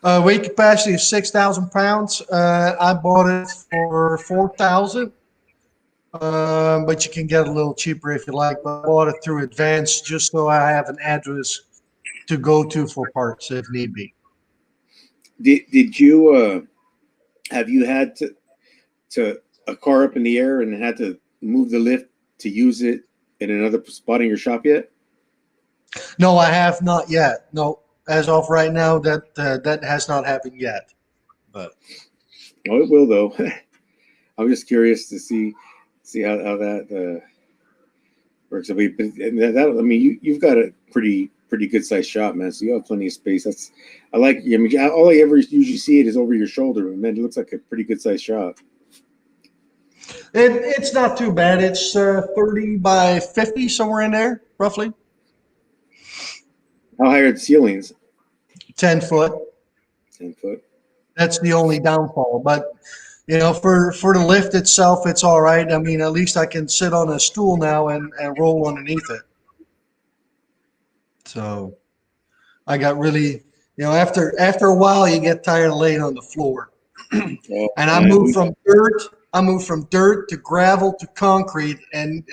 Weight capacity is 6,000 pounds. I bought it for 4,000. But you can get a little cheaper if you like. But I bought it through Advance just so I have an address to go to for parts if need be. Did you have you had to a car up in the air and had to move the lift to use it in another spot in your shop yet? No, I have not yet. No, as of right now, that has not happened yet. But Oh, it will though. I'm just curious to see how that works. I mean, you've got a pretty good sized shop, man. So you have plenty of space. I mean, all I ever usually see it is over your shoulder, but man, it looks like a pretty good sized shop. it's not too bad. It's 30 by 50, somewhere in there, roughly. How high are the ceilings? 10 foot. 10 foot. That's the only downfall. But for the lift itself, it's all right. I mean, at least I can sit on a stool now and roll underneath it. So I got really, after a while, you get tired of laying on the floor. Oh, And I moved from dirt to gravel to concrete, and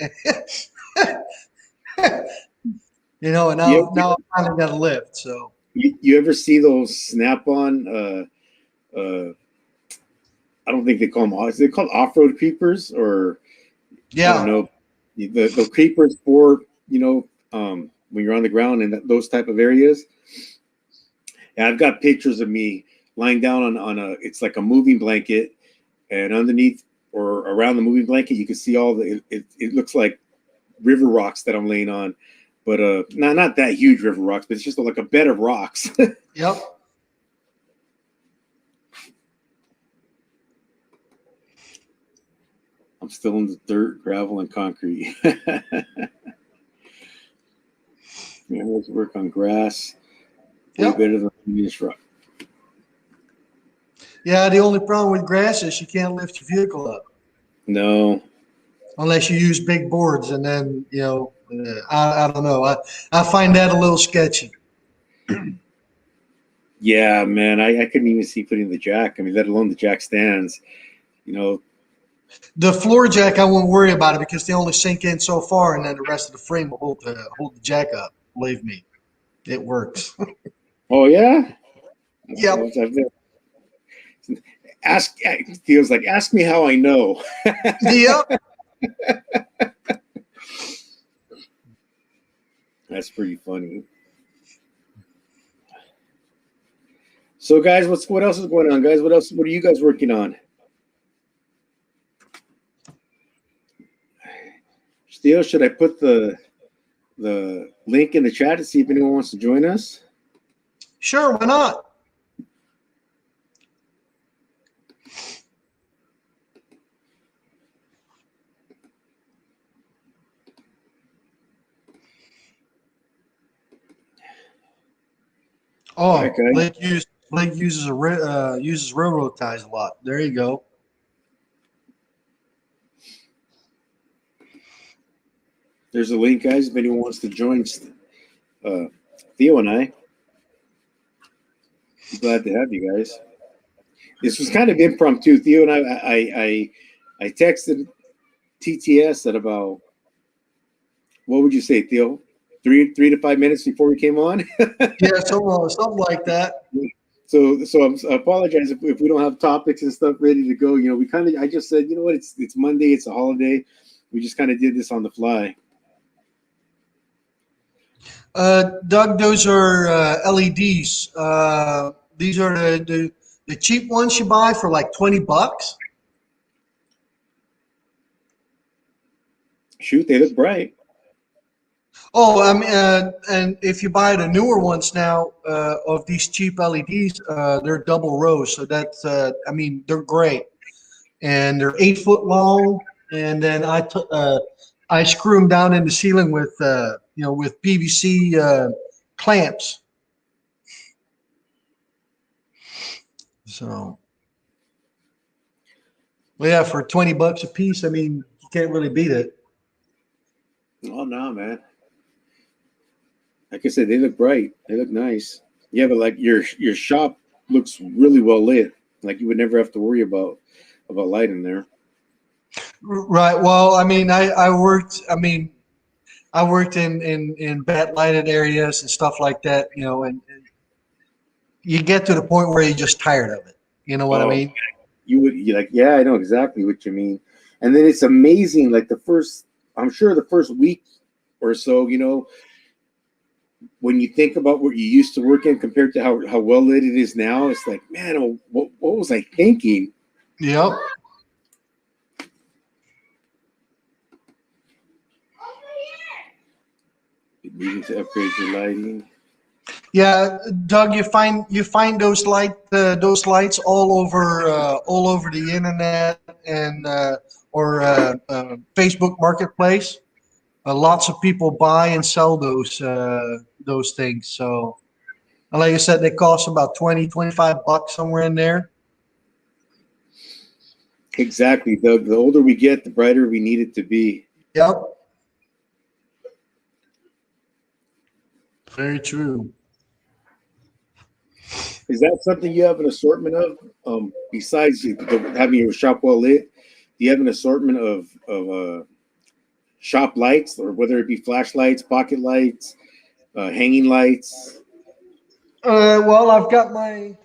and now I finally got a lift. So you ever see those Snap-on? I don't think they call them. Is they called off-road creepers, or yeah, I don't know, the creepers for when you're on the ground in those type of areas. And I've got pictures of me lying down on it's like a moving blanket, and underneath or around the moving blanket, you can see all it looks like river rocks that I'm laying on, but not that huge river rocks, but it's just like a bed of rocks. Yep. I'm still in the dirt, gravel, and concrete. Yeah, let's work on grass. Way Yep. better than this rock. Yeah, the only problem with grass is you can't lift your vehicle up No. unless you use big boards, and then I don't know. I find that a little sketchy. Yeah, man. I couldn't even see putting the jack. I mean, let alone the jack stands. The floor jack, I won't worry about it because they only sink in so far, and then the rest of the frame will hold the jack up. Believe me, it works. Oh yeah. Yep. Feels like ask me how I know. Yep. That's pretty funny. So, guys, what else is going on, guys? What are you guys working on? Steele, should I put the link in the chat to see if anyone wants to join us? Sure, why not? Oh, Okay. Blake uses railroad ties a lot. There you go. There's a link, guys. If anyone wants to join Theo and I. I'm glad to have you guys. This was kind of impromptu. Theo and I texted TTS at about, what would you say, Theo? 3 to 5 minutes before we came on. Yeah, something like that. So I apologize if we don't have topics and stuff ready to go. You know, I just said, you know what, it's Monday, it's a holiday. We just kind of did this on the fly. Doug, those are LEDs. These are the cheap ones you buy for like $20. Shoot, they look bright. Oh, I mean, and if you buy the newer ones now of these cheap LEDs, they're double rows. So that's, I mean, they're great, and they're 8 foot long. And then I screw them down in the ceiling with, with PVC clamps. So, well, yeah, for $20 a piece, I mean, you can't really beat it. Oh no, man. Like I said, they look bright. They look nice. Yeah, but like your shop looks really well lit. Like you would never have to worry about light in there. Right. Well, I mean, I worked in bad lighted areas and stuff like that, and you get to the point where you're just tired of it. You know what I mean? You're like, yeah, I know exactly what you mean. And then it's amazing, like I'm sure the first week or so, when you think about what you used to work in compared to how well lit it is now, it's like, man, what was I thinking? Yep. You needed to upgrade your lighting. Yeah, Doug, you find those lights all over the internet and or Facebook Marketplace. Lots of people buy and sell those things. So, like I said, they cost about $20-$25 somewhere in there. Exactly, Doug. The older we get, the brighter we need it to be. Yep. Very true. Is that something you have an assortment of? Besides having your shop well lit, do you have an assortment of shop lights, or whether it be flashlights, pocket lights, hanging lights? Well, I've got my.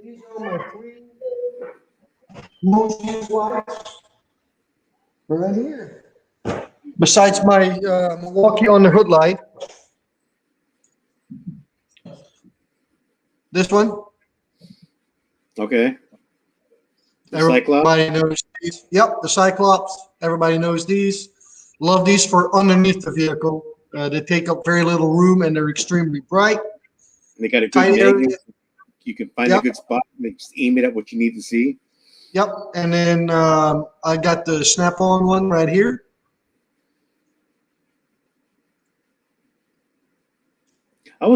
These are my 3 most used lights. They're right here. Besides my Milwaukee on the hood light. This one. Okay. The Everybody Cyclops? knows these. Yep, the Cyclops. Everybody knows these. Love these for underneath the vehicle. They take up very little room and they're extremely bright. They got a good Tiny angle. area. You can find a good spot and just aim it at what you need to see. Yep, and then I got the Snap-on one right here. I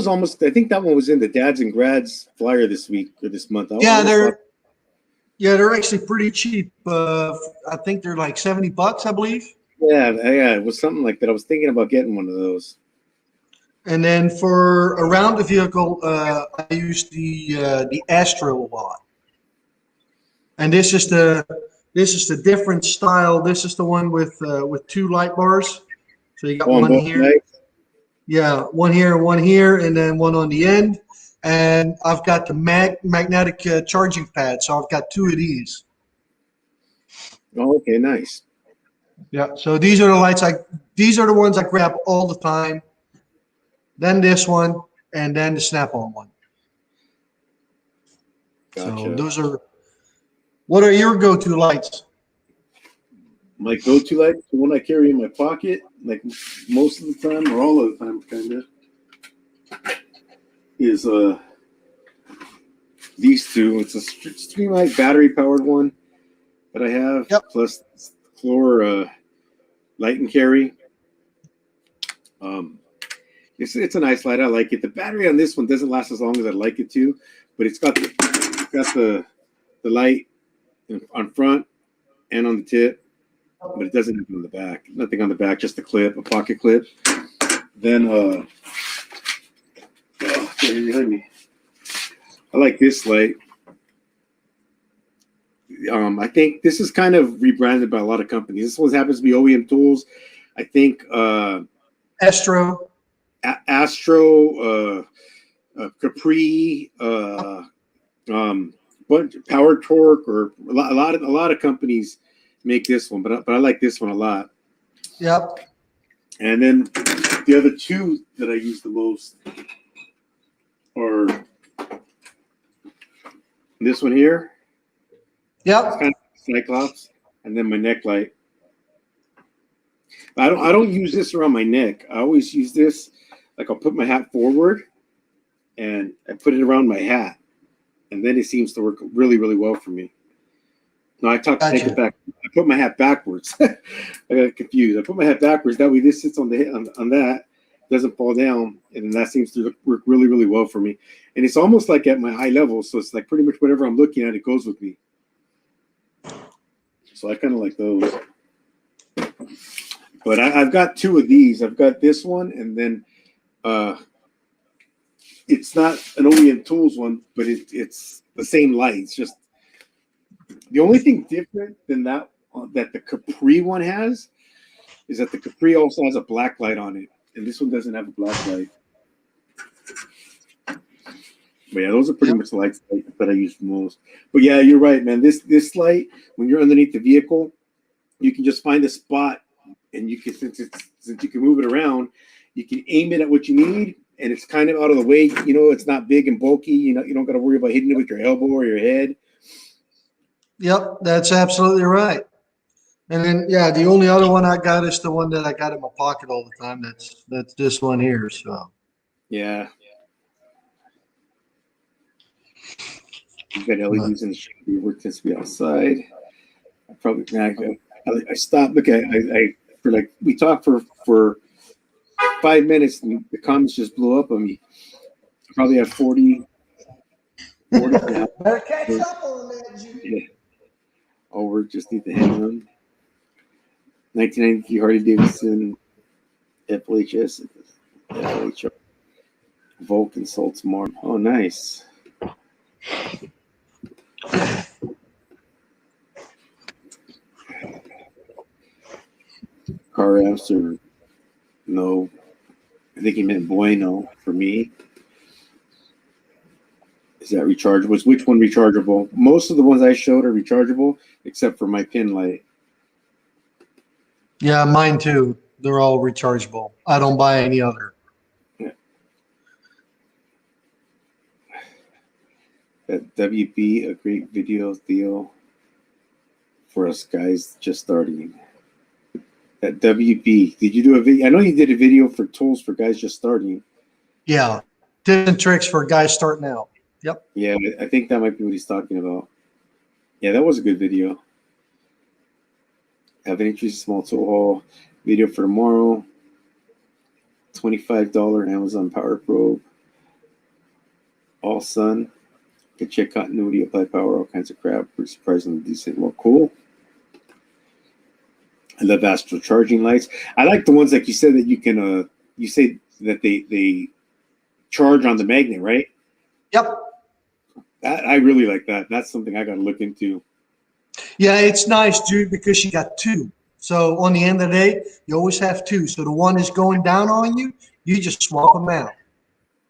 think that one was in the Dads and Grads flyer this week or this month. They're actually pretty cheap. I think they're like $70, I believe. Yeah, it was something like that. I was thinking about getting one of those. And then for around the vehicle, I use the Astro a lot. And this is the different style. This is the one with 2 light bars. So you got one here. Lights. Yeah, one here, and then one on the end. And I've got the magnetic charging pad, so I've got 2 of these. Oh, okay, nice. Yeah, so these are the ones I grab all the time. Then this one, and then the Snap-on one. Gotcha. So what are your go-to lights? My go-to light, the one I carry in my pocket, like most of the time, or all of the time, kind of, is these 2. It's a Streamlight battery-powered one that I have, plus Chlor light and carry. It's a nice light. I like it. The battery on this one doesn't last as long as I'd like it to, but it's got the light on front and on the tip. But it doesn't have it on the back. Nothing on the back, just a clip, a pocket clip. Then oh, here behind me. I like this light. I think this is kind of rebranded by a lot of companies. This one happens to be OEM Tools. I think Astro. Astro, Capri, Power Torque, or a lot of companies make this one, but I like this one a lot. Yep. And then the other two that I use the most are this one here. Yep. It's kind of Cyclops, and then my neck light. I don't use this around my neck. I always use this, like I'll put my hat forward and I put it around my hat, and then it seems to work really, really well for me. No, take Gotcha. it back. I put my hat backwards. I got confused. I put my hat backwards. That way this sits on that, doesn't fall down, and that seems to work really, really well for me. And it's almost like at my eye level, so it's like pretty much whatever I'm looking at, it goes with me. So I kind of like those. But I've got two of these. I've got this one, and then it's not an OEM Tools one, but it's the same light. It's just the only thing different than that the Capri one has is that the Capri also has a black light on it, and this one doesn't have a black light. But yeah, those are pretty much the lights that I use the most. But yeah, you're right, man. This light, when you're underneath the vehicle, you can just find a spot, and you can since you can move it around, you can aim it at what you need, and it's kind of out of the way. You know, it's not big and bulky. You know, you don't got to worry about hitting it with your elbow or your head. Yep, that's absolutely right. And then, yeah, the only other one I got is the one that I got in my pocket all the time. That's this one here. So Yeah. You've got LEDs in the shade. Your work tends to be outside. I stopped. Look, I for like we talked for 5 minutes, and the comments just blew up on me. I probably have 40 now. better catch up on that, Judy. Yeah. Over, just need to hang on. 1993 Harley Davidson FLHS, FLHR, Volk and Salts Mar. Oh, nice. Car apps or no? I think he meant bueno for me. Is that rechargeable? Which one rechargeable? Most of the ones I showed are rechargeable, except for my pin light. Yeah, mine too. They're all rechargeable. I don't buy any other. Yeah. That WB, a great video deal for us guys just starting. That WB, did you do a video? I know you did a video for tools for guys just starting. Yeah, tips and tricks for guys starting out. Yep. Yeah, I think that might be what he's talking about. Yeah, that was a good video. Have an increased small tool haul video for tomorrow. $25 Amazon Power Probe. All sun. Could check continuity, apply power, all kinds of crap. Pretty surprisingly decent. Well, cool. I love Astro charging lights. I like the ones like you said that you can. You say that they charge on the magnet, right? Yep. I really like that. That's something I got to look into. Yeah, it's nice, dude, because you got two. So on the end of the day, you always have two. So the one is going down on you, you just swap them out.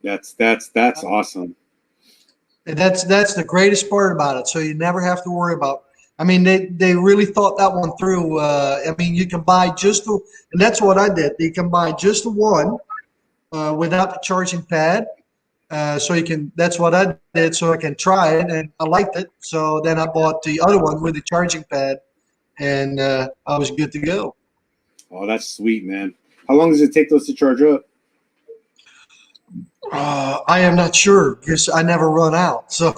That's awesome. And that's the greatest part about it. So you never have to worry about. I mean, they really thought that one through. I mean, you can buy just the, and that's what I did. You can buy just the one without the charging pad. So you can. That's what I did. So I can try it, and I liked it. So then I bought the other one with the charging pad, and I was good to go. Oh, that's sweet, man. How long does it take those to charge up? I am not sure because I never run out. So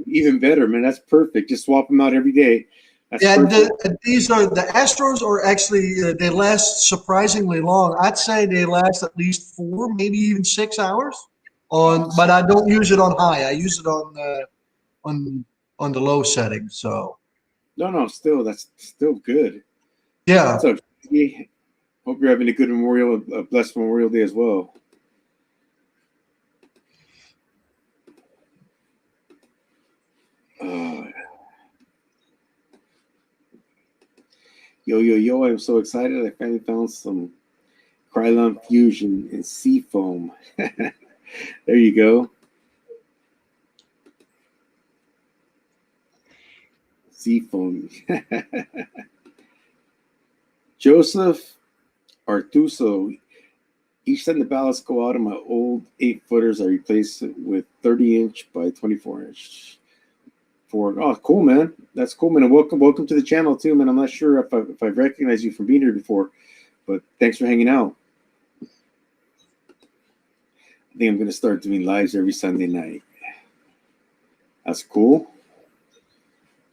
Even better, man. That's perfect. Just swap them out every day. That's yeah, perfect. these are the Astros are actually they last surprisingly long. I'd say they last at least 4, maybe even 6 hours. But I don't use it on high. I use it on the low setting. So No, still, that's still good. yeah, What's up? Hope you're having a good a blessed Memorial Day as well. Yo, I'm so excited. I finally found some Krylon Fusion in Seafoam. There you go. Seafoam. Joseph Artuso. Each time the ballasts go out of my old 8-footers, I replace it with 30-inch by 24-inch. Oh, cool, man. That's cool, man. And welcome to the channel too, man. I'm not sure if I recognize you from being here before, but thanks for hanging out. I think I'm gonna start doing lives every Sunday night. That's cool.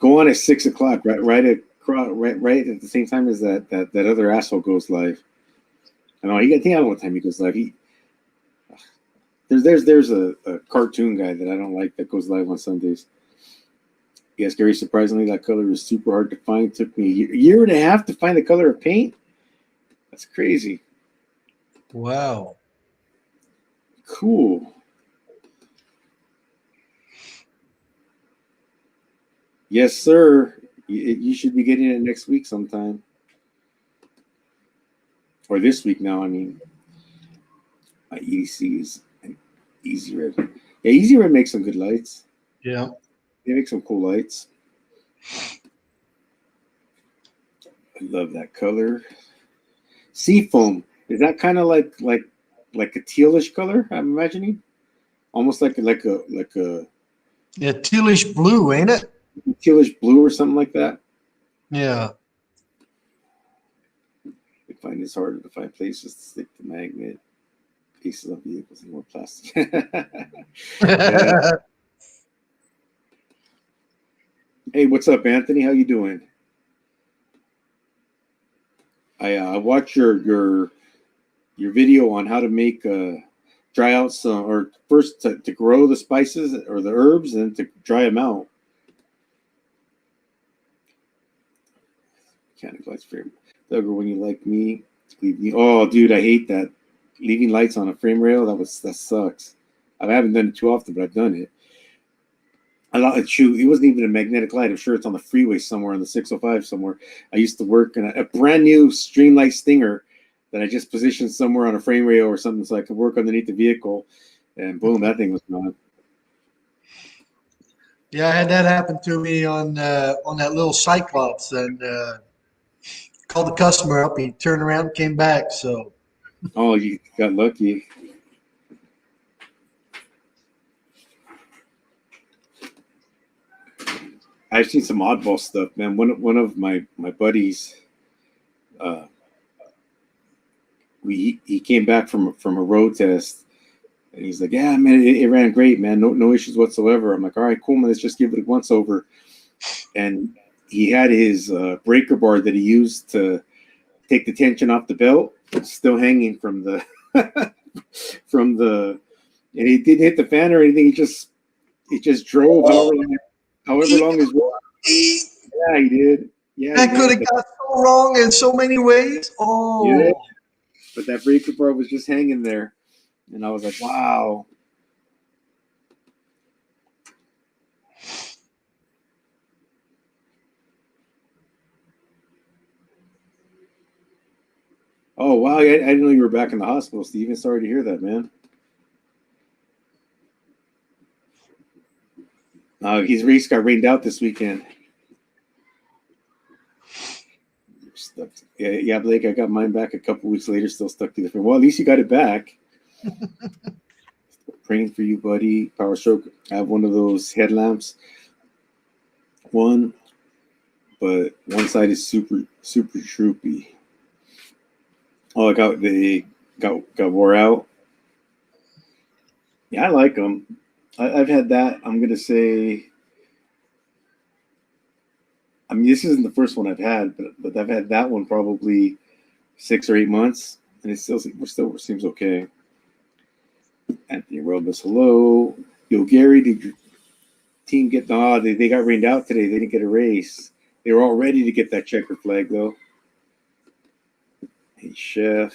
Go on at 6 o'clock, right at the same time as that other asshole goes live. I know I think I don't know what time he goes live. There's a cartoon guy that I don't like that goes live on Sundays. Yes, Gary, surprisingly, that color is super hard to find. Took me a year and a half to find the color of paint. That's crazy. Wow. Cool. Yes, sir. You should be getting it next week sometime. Or this week now, I mean. My EDC is an Easy Red. Yeah, Easy Red makes some good lights. Yeah. They make some cool lights. I love that color. Seafoam. Is that kind of like a tealish color? I'm imagining, almost like a Yeah, tealish blue, ain't it? tealish blue or something like that. Yeah. I find it's harder to find places to stick the magnet. Pieces of vehicles and more plastic. Yeah. Hey, what's up, Anthony? How you doing? I watched your video on how to make dry out some, or first to grow the spices or the herbs and to dry them out. Mechanic lights frame. Doug, when you like me, leave me. Oh, dude, I hate that. Leaving lights on a frame rail, that sucks. I haven't done it too often, but I've done it. It wasn't even a magnetic light. I'm sure it's on the freeway somewhere on the 605 somewhere. I used to work in a brand new Streamlight Stinger that I just positioned somewhere on a frame rail or something so I could work underneath the vehicle, and boom, that thing was gone. Yeah, I had that happen to me on that little Cyclops, and called the customer up. He turned around and came back. So. Oh, you got lucky. I've seen some oddball stuff, man. One of my buddies, he came back from a road test, and he's like, "Yeah, man, it ran great, man. No issues whatsoever." I'm like, "All right, cool, man. Let's just give it a once over." And he had his breaker bar that he used to take the tension off the belt, still hanging from the and he didn't hit the fan or anything. It just drove however long his road. Yeah, he did. Yeah, That could have got so wrong in so many ways. Oh. Yeah. But that breaker bar was just hanging there, and I was like, "Wow." Oh wow! I didn't know you were back in the hospital, Steven. Sorry to hear that, man. His race got rained out this weekend. Yeah, Blake. I got mine back a couple weeks later, still stuck to the frame. Well, at least you got it back. Praying for you, buddy. Power stroke. I have one of those headlamps. But one side is super troopy. Oh, they got wore out. Yeah, I like them. I've had that. I'm gonna say. I mean, this isn't the first one I've had, but I've had that one probably 6 or 8 months, and it still seems okay. Anthony Robus, hello. Yo, Gary, did your team get? No, they got rained out today. They didn't get a race. They were all ready to get that checker flag, though. Hey, Chef.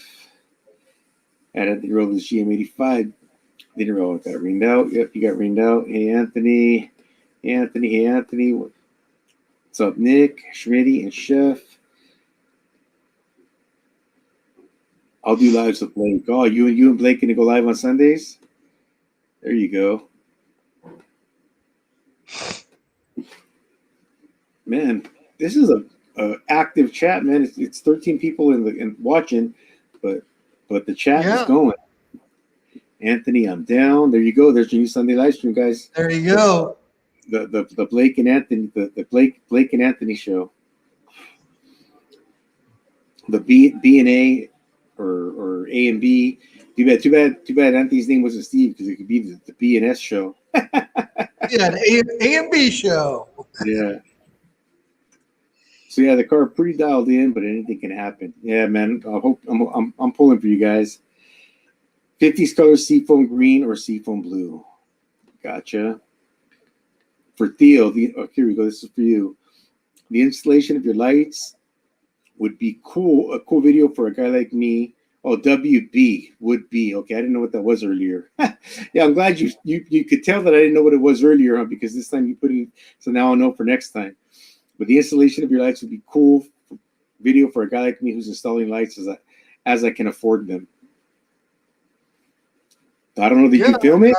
Added the roll of the GM85. Didn't roll. Got it ringed out. Yep, you got ringed out. Hey, Anthony. Hey, Anthony. Hey, Anthony. What's up, Nick, Schmitty, and Chef? I'll do lives with Blake. Oh, you and Blake gonna go live on Sundays? There you go. Man, this is a active chat, man. It's 13 people in watching, but the chat is going. Anthony, I'm down. There you go. There's your new Sunday live stream, guys. There you go. The Blake and Anthony, the Blake and Anthony show. The B and A or A and B. Too bad Anthony's name wasn't Steve, because it could be the B and S show. Yeah, an A and B show. Yeah. So yeah, the car pretty dialed in, but anything can happen. Yeah, man. I hope I'm pulling for you guys. 50s color, seafoam green or seafoam blue. Gotcha. For Theo, here we go. This is for you. The installation of your lights would be cool. A cool video for a guy like me. Oh, WB would be. Okay, I didn't know what that was earlier. Yeah, I'm glad you could tell that I didn't know what it was earlier, huh? Because this time you put it, so now I'll know for next time. But the installation of your lights would be cool video for a guy like me who's installing lights as I can afford them. I don't know that you can film it.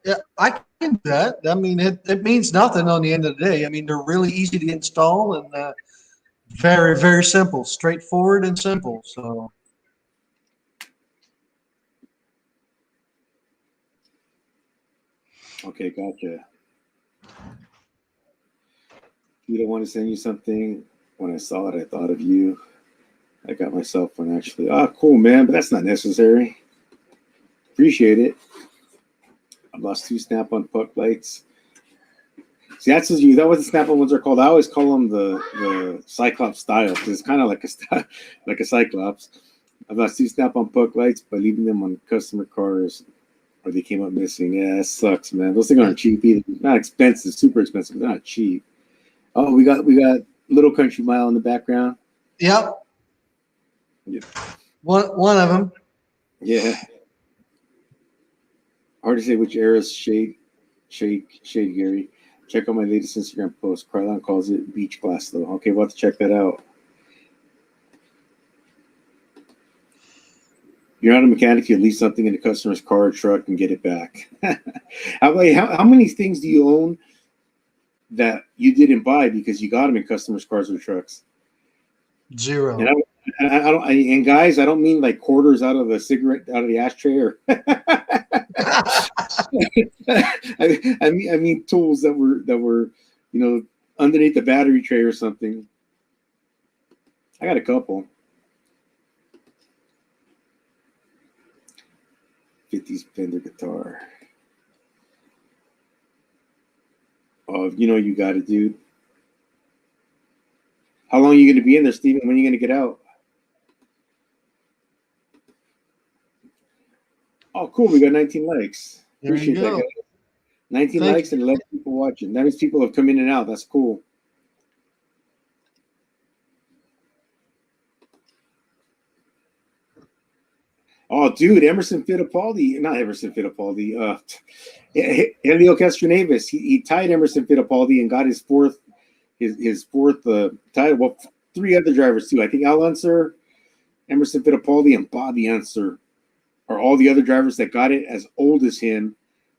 Yeah, I can do that. I mean, it means nothing on the end of the day. I mean, they're really easy to install and very, very simple, straightforward and simple. So. Okay, gotcha. You don't want to send you something. When I saw it, I thought of you. I got myself one actually. Ah, cool, man, but that's not necessary. Appreciate it. I lost 2 Snap-on puck lights. See, that's what that what the Snap-on ones are called. I always call them the Cyclops style, because it's kind of like a Cyclops. I've lost 2 Snap-on puck lights by leaving them on customer cars, or they came up missing. Yeah, that sucks, man. Those things aren't cheap either. Not expensive, super expensive, but they're not cheap. Oh, we got Little Country Mile in the background. Yep. Yeah. One of them. Yeah. Hard to say which era's shade, Gary. Check out my latest Instagram post. Carlon calls it beach glass, though. Okay, we'll have to check that out. You're not a mechanic. You leave something in the customer's car or truck and get it back. How many things do you own that you didn't buy because you got them in customers' cars or trucks? 0. And guys, I don't mean like quarters out of the cigarette, out of the ashtray, or I mean tools that were underneath the battery tray or something. I got a couple. 50s Fender guitar. Oh, you got it, dude. How long are you going to be in there, Steven? When are you going to get out? Oh, cool. We got 19 likes. There you Appreciate that, go. guys. 19 Thank likes and 11 people watching. That means people have come in and out. That's cool. Oh, dude, Emerson Fittipaldi. Not Emerson Fittipaldi. Helio Castroneves. He tied Emerson Fittipaldi and got his fourth title. Well, 3 other drivers, too. I think Al Unser, Emerson Fittipaldi, and Bobby Unser are all the other drivers that got it as old as him.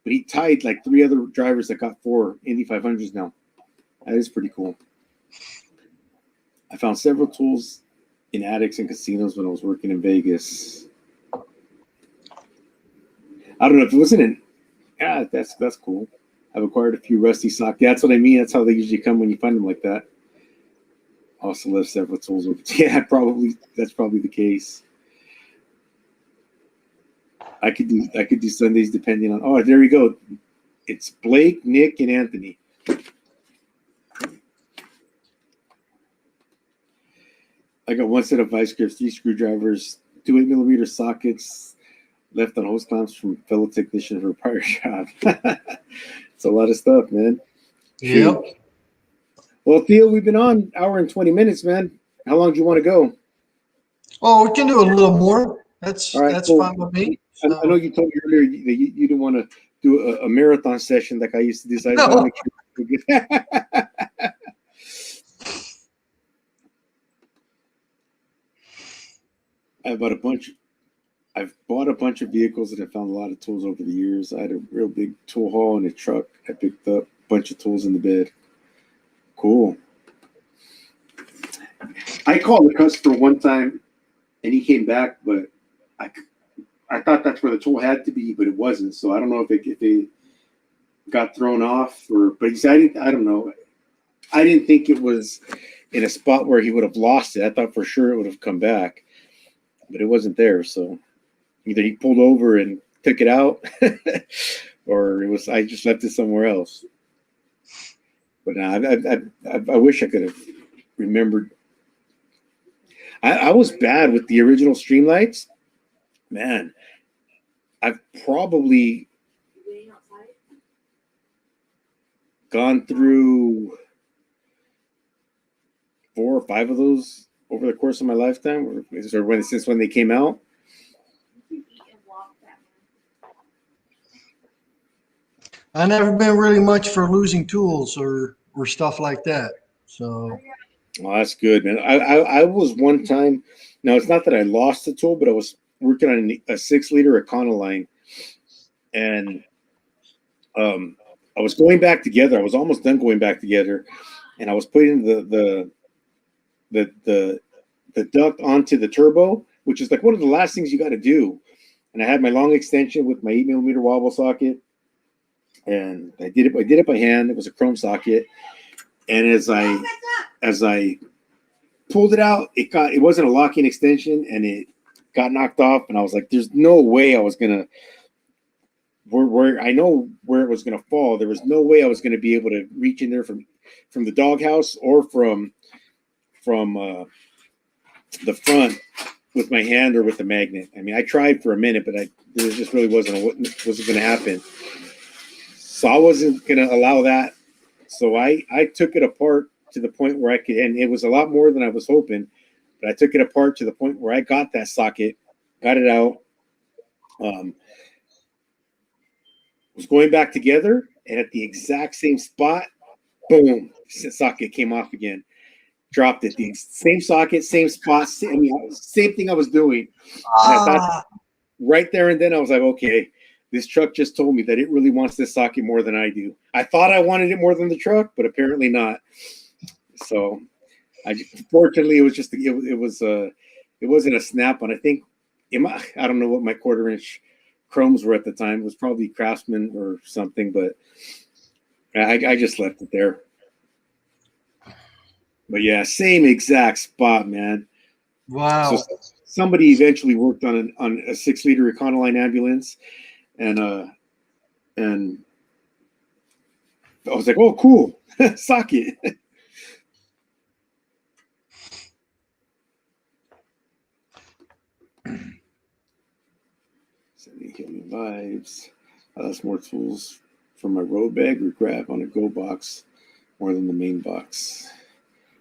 But he tied like 3 other drivers that got 4 Indy 500s now. That is pretty cool. I found several tools in attics and casinos when I was working in Vegas. I don't know if it wasn't in. Yeah, that's cool. I've acquired a few rusty socks. Yeah, that's what I mean. That's how they usually come when you find them like that. Also left several tools. Yeah, probably. That's probably the case. I could do Sundays depending on. Oh, there we go. It's Blake, Nick, and Anthony. I got 1 set of vice grips, 3 screwdrivers, 2 8mm sockets left on hose clamps from fellow technicians for a prior job. It's a lot of stuff, man. Yep. Well, Theo, we've been on 1 hour and 20 minutes, man. How long do you want to go? Oh, we can do a little more. That's All right, that's cool. fine with me. I know you told me earlier that you didn't want to do a marathon session like I used to do. So I just want to No. make sure we're good. I bought a bunch. I've bought a bunch of vehicles and I found a lot of tools over the years. I had a real big tool haul in a truck. I picked up a bunch of tools in the bed. Cool. I called the customer one time and he came back, but I thought that's where the tool had to be, but it wasn't. So I don't know if it got thrown off or, but he said, I don't know. I didn't think it was in a spot where he would have lost it. I thought for sure it would have come back, but it wasn't there. So either he pulled over and took it out or I just left it somewhere else. But I wish I could have remembered. I was bad with the original Streamlights. Man, I've probably gone through 4 or 5 of those over the course of my lifetime, or since when they came out. I never been really much for losing tools or stuff like that. So Oh, that's good, man. I was one time. Now it's not that I lost the tool, but I was working on a 6-liter Econoline, and I was going back together. I was almost done going back together, and I was putting the duct onto the turbo, which is like one of the last things you got to do. And I had my long extension with my 8mm wobble socket, and I did it by hand. It was a chrome socket, and as I pulled it out, it wasn't a locking extension, and it got knocked off. And I was like, "There's no way I was gonna where I know where it was gonna fall. There was no way I was gonna be able to reach in there from the doghouse or from the front with my hand or with the magnet. I mean, I tried for a minute, but there just really wasn't going to happen. So I wasn't going to allow that. So I took it apart to the point where I could, and it was a lot more than I was hoping, but I took it apart to the point where I got that socket, got it out, was going back together, and at the exact same spot, boom, socket came off again. Dropped it. The same socket, same spot, same thing I was doing. And I thought right there and then I was like, okay, this truck just told me that it really wants this socket more than I do. I thought I wanted it more than the truck, but apparently not. So fortunately it was just it wasn't a snap on. I think I don't know what my 1/4-inch chromes were at the time. It was probably Craftsman or something, but I just left it there. But yeah, same exact spot, man. wow. So somebody eventually worked on a 6-liter Econoline ambulance, and I was like, "Oh, cool, socket." Sending healing vibes. That's more tools from my road bag or grab on a go box more than the main box.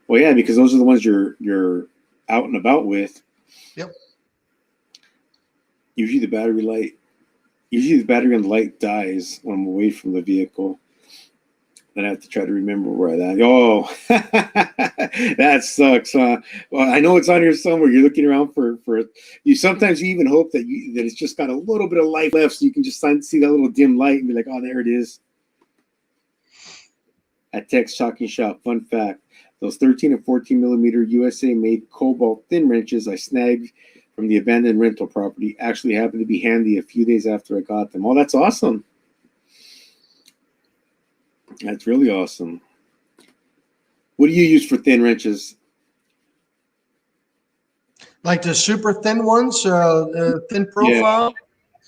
Well, yeah, because those are the ones you're out and about with. Yep. Usually the battery on the light dies when I'm away from the vehicle. Then I have to try to remember where that. Oh, that sucks, huh? Well, I know it's on here somewhere. You're looking around for you. Sometimes you even hope that it's just got a little bit of light left, so you can just see that little dim light and be like, "Oh, there it is." At Tex Shocking Shop, fun fact: those 13 and 14mm USA-made Cobalt thin wrenches I snagged from the abandoned rental property actually happened to be handy a few days after I got them. Oh, that's awesome. That's really awesome. What do you use for thin wrenches? Like the super thin ones, thin profile.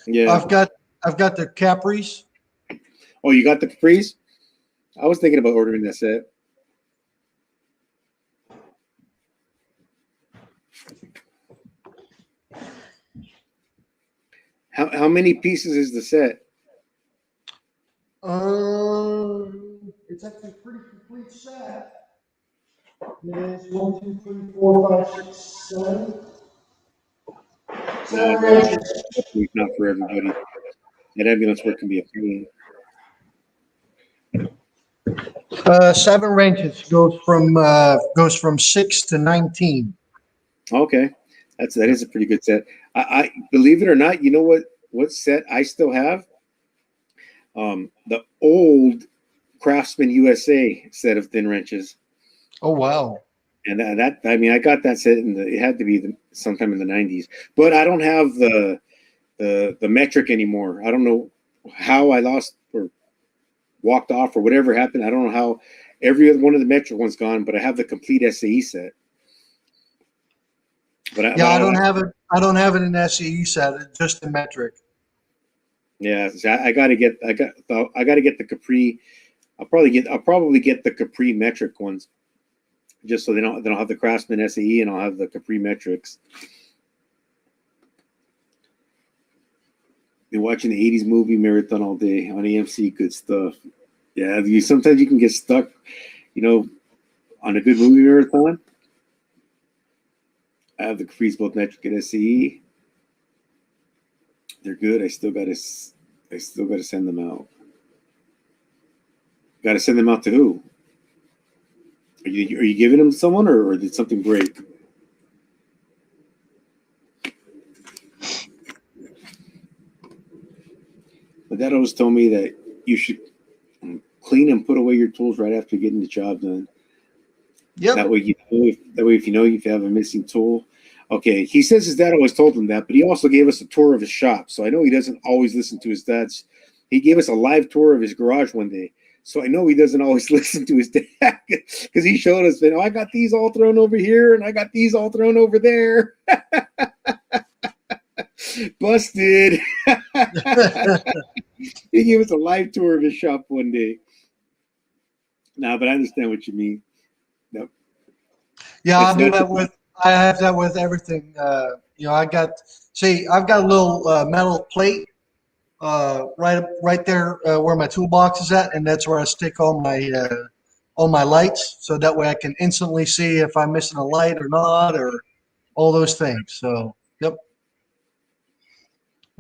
Yeah. I've got the Capris. Oh, you got the Capris? I was thinking about ordering that set. How many pieces is the set? It's actually a pretty complete set. It's 1, 2, 3, 4, 5, 6, 7. Definitely not for everybody. And ambulance work can be a pain. 7 wrenches goes from 6 to 19. Okay, that is a pretty good set. I believe it or not, you know what set I still have? The old Craftsman USA set of thin wrenches, Oh wow. and that I mean I got that set it had to be sometime in the 90s, but I don't have the metric anymore. I don't know how I lost or walked off or whatever happened. I don't know how every other one of the metric one's gone, but I have the complete SAE set. But Yeah, I don't have it. I don't have it in SCE set. It's just in metric. Yeah, so I got to get the Capri. I'll probably get the Capri metric ones, just so they don't have the Craftsman SAE and I'll have the Capri metrics. Been watching the '80s movie marathon all day on AMC. Good stuff. Yeah, sometimes you can get stuck, on a good movie marathon. I have the Capri's both metric and SAE. They're good. I still gotta send them out. Got to send them out to who? Are you giving them to someone, or did something break? But Dad always told me that you should clean and put away your tools right after getting the job done. Yep. That way if you have a missing tool. Okay, he says his dad always told him that, but he also gave us a tour of his shop. So I know he doesn't always listen to his dad's. He gave us a live tour of his garage one day. So I know he doesn't always listen to his dad because he showed us, I got these all thrown over here and I got these all thrown over there. Busted. He gave us a live tour of his shop one day. Nah, but I understand what you mean. No. Yeah, I have that with everything. I've got a little metal plate right there where my toolbox is at, and that's where I stick all my lights, so that way I can instantly see if I'm missing a light or not, or all those things. So, yep.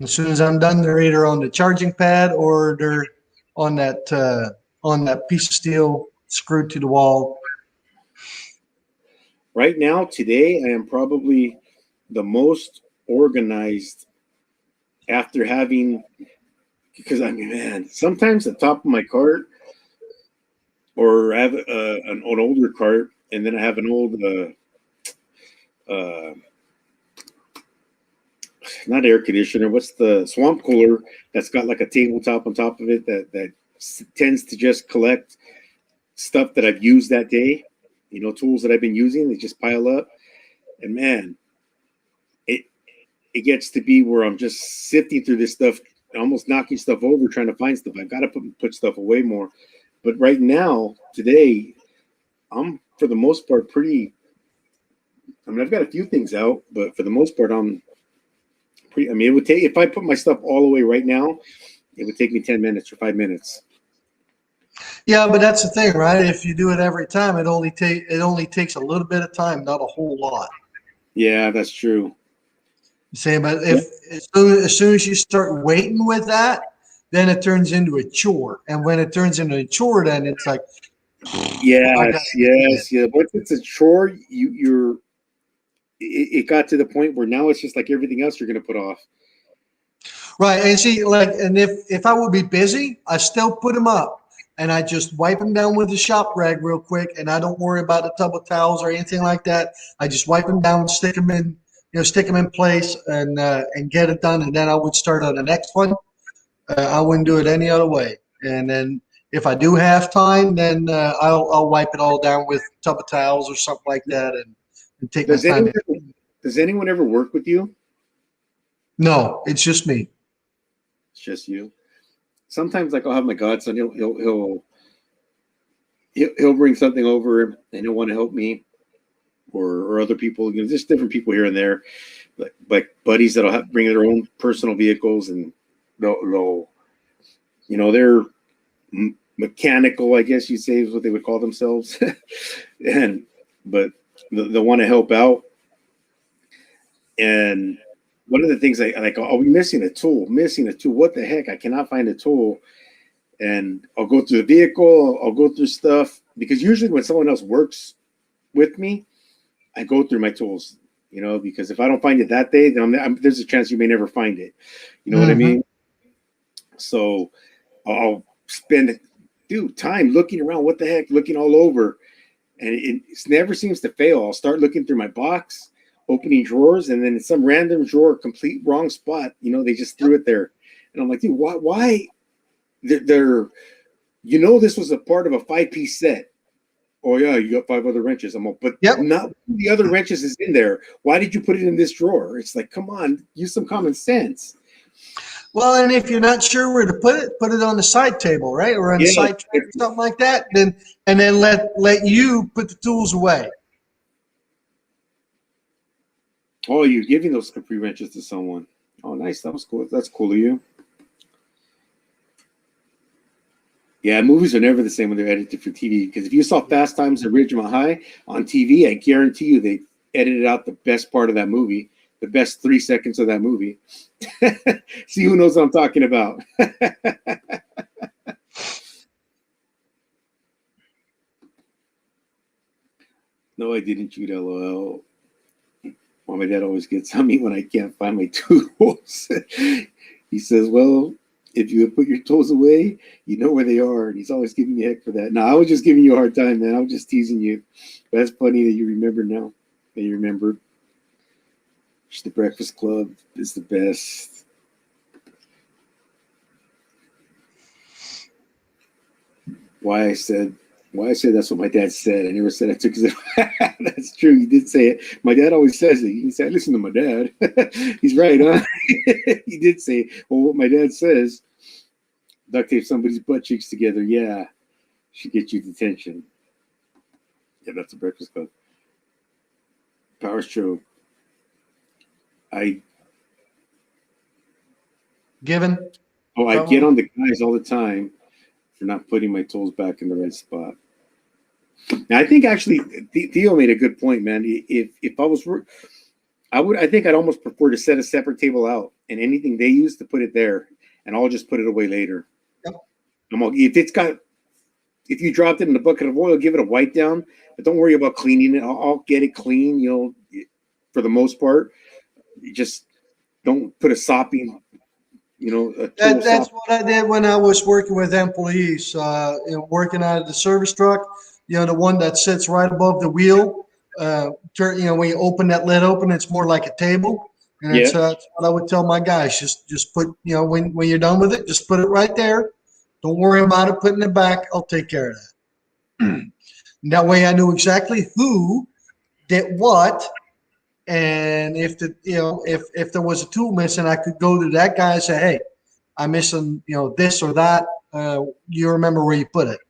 As soon as I'm done, they're either on the charging pad or they're on that piece of steel screwed to the wall. Right now, today, I am probably the most organized after having, because sometimes the top of my cart, or I have an older cart, and then I have an old, not air conditioner, what's the swamp cooler that's got like a tabletop on top of it that tends to just collect stuff that I've used that day. Tools that I've been using, they just pile up. And man, it gets to be where I'm just sifting through this stuff, almost knocking stuff over, trying to find stuff. I've got to put stuff away more. But right now, today, I'm for the most part I've got a few things out, but for the most part, it would take, if I put my stuff all away right now, it would take me 10 minutes or 5 minutes. Yeah, but that's the thing, right? If you do it every time, it only takes a little bit of time, not a whole lot. Yeah, that's true. But as soon as you start waiting with that, then it turns into a chore. And when it turns into a chore, then it's like, yes. Once it's a chore, it got to the point where now it's just like everything else you're going to put off. Right. And see, and if I would be busy, I still put them up. And I just wipe them down with a shop rag real quick, and I don't worry about a tub of towels or anything like that. I just wipe them down, stick them in place, and get it done. And then I would start on the next one. I wouldn't do it any other way. And then if I do have time, then I'll wipe it all down with a tub of towels or something like that, and take my time. Does anyone ever work with you? No, it's just me. It's just you. Sometimes, like, I'll have my godson. He'll bring something over, and he'll want to help me, or other people. Just different people here and there, like buddies that'll bring their own personal vehicles, and they're mechanical, I guess you'd say, is what they would call themselves, but they'll want to help out, and one of the things I like, oh, we're missing a tool. What the heck? I cannot find a tool. And I'll go through the vehicle, I'll go through stuff, because usually when someone else works with me, I go through my tools, because if I don't find it that day, then there's a chance you may never find it. You know what I mean? So I'll spend time looking around, what the heck, looking all over. And it never seems to fail. I'll start looking through my box, opening drawers, and then in some random drawer, complete wrong spot, they just threw it there. And I'm like, dude, why? They're this was a part of a 5-piece set. Oh yeah, you got 5 other wrenches. I'm like, but not the other wrenches is in there. Why did you put it in this drawer? It's like, come on, use some common sense. Well, and if you're not sure where to put it on the side table, right, or on the side track or something like that. Then let you put the tools away. Oh, you're giving those Capri wrenches to someone. Oh, nice. That was cool. That's cool of you. Yeah, movies are never the same when they're edited for TV. Because if you saw Fast Times at Ridgemont High on TV, I guarantee you they edited out the best part of that movie, the best 3 seconds of that movie. See who knows what I'm talking about. No, I didn't shoot LOL. Well, my dad always gets on me when I can't find my tools. He says, well, if you put your tools away, you know where they are. And he's always giving me heck for that. No, I was just giving you a hard time, man. I was just teasing you. That's funny that you remember now. That you remembered. The Breakfast Club is the best. Why I said that's what my dad said. I never said I took it. That's true. He did say it. My dad always says it. He said, listen to my dad. He's right, huh? He did say, well, what my dad says, duct tape somebody's butt cheeks together. Yeah. Should get you detention. Yeah, that's the Breakfast Club. Power Stroke. I get on the guys all the time for not putting my tools back in the right spot. Now, I think actually Theo made a good point, man. If I was, I think I'd almost prefer to set a separate table out and anything they use to put it there, and I'll just put it away later. Yep. If you dropped it in a bucket of oil, give it a wipe down, but don't worry about cleaning it. I'll get it clean, for the most part. You just don't put a sopping, That's what I did when I was working with employees, working out of the service truck, the one that sits right above the wheel. When you open that lid open, it's more like a table. And that's what I would tell my guys. Just put, when you're done with it, just put it right there. Don't worry about it putting it back. I'll take care of that. That way I knew exactly who did what. And if there was a tool missing, I could go to that guy and say, hey, I'm missing, this or that. You remember where you put it.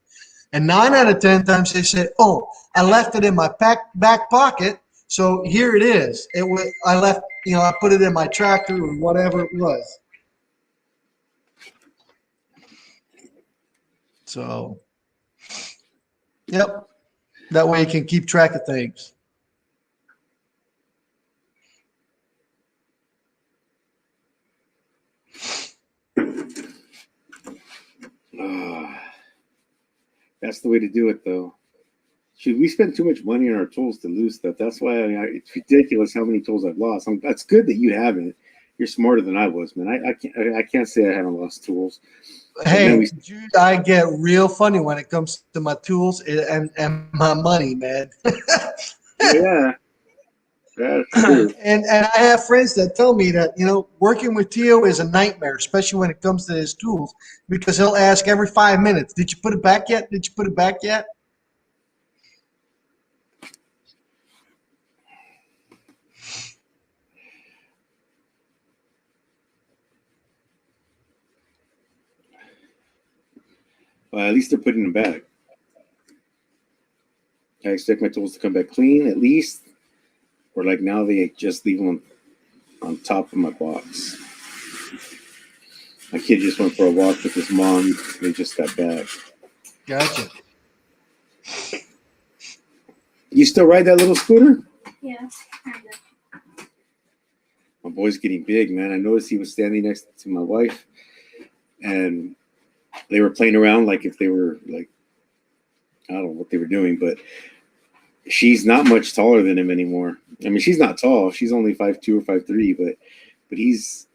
And 9 out of 10 times they said, oh, I left it in my back pocket. So here it is. I put it in my tractor or whatever it was. So, yep. That way you can keep track of things. That's the way to do it, though. Should we spend too much money on our tools to lose stuff? That's why it's ridiculous how many tools I've lost. That's good that you haven't. You're smarter than I was, man. I can't say I haven't lost tools. Hey, Jude, I get real funny when it comes to my tools and my money, man. Yeah. That's true. And I have friends that tell me that, working with Theo is a nightmare, especially when it comes to his tools, because he'll ask every 5 minutes, did you put it back yet? Did you put it back yet? Well, at least they're putting them back. I expect my tools to come back clean, at least. Or like now they just leave them on top of my box. My kid just went for a walk with his mom. They just got back. Gotcha. You still ride that little scooter? Yeah, kind of. my boy's getting big, man. I noticed he was standing next to my wife, and they were playing around like if they were like, I don't know what they were doing, but she's not much taller than him anymore. I mean, she's not tall. She's only 5'2" or 5'3", but he's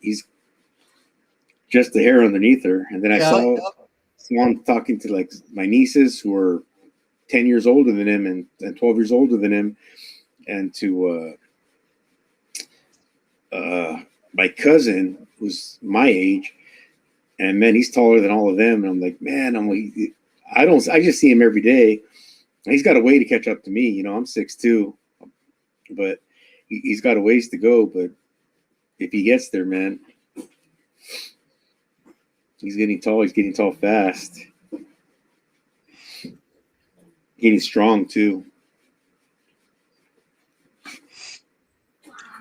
just the hair underneath her. And then I saw him talking to like my nieces who are 10 years older than him and 12 years older than him, and to my cousin who's my age, and man, he's taller than all of them. And I'm like, man, I just see him every day. He's got a way to catch up to me. You know, I'm 6'2", but he's got a ways to go. But if he gets there, man, he's getting tall. He's getting tall fast. Getting strong too.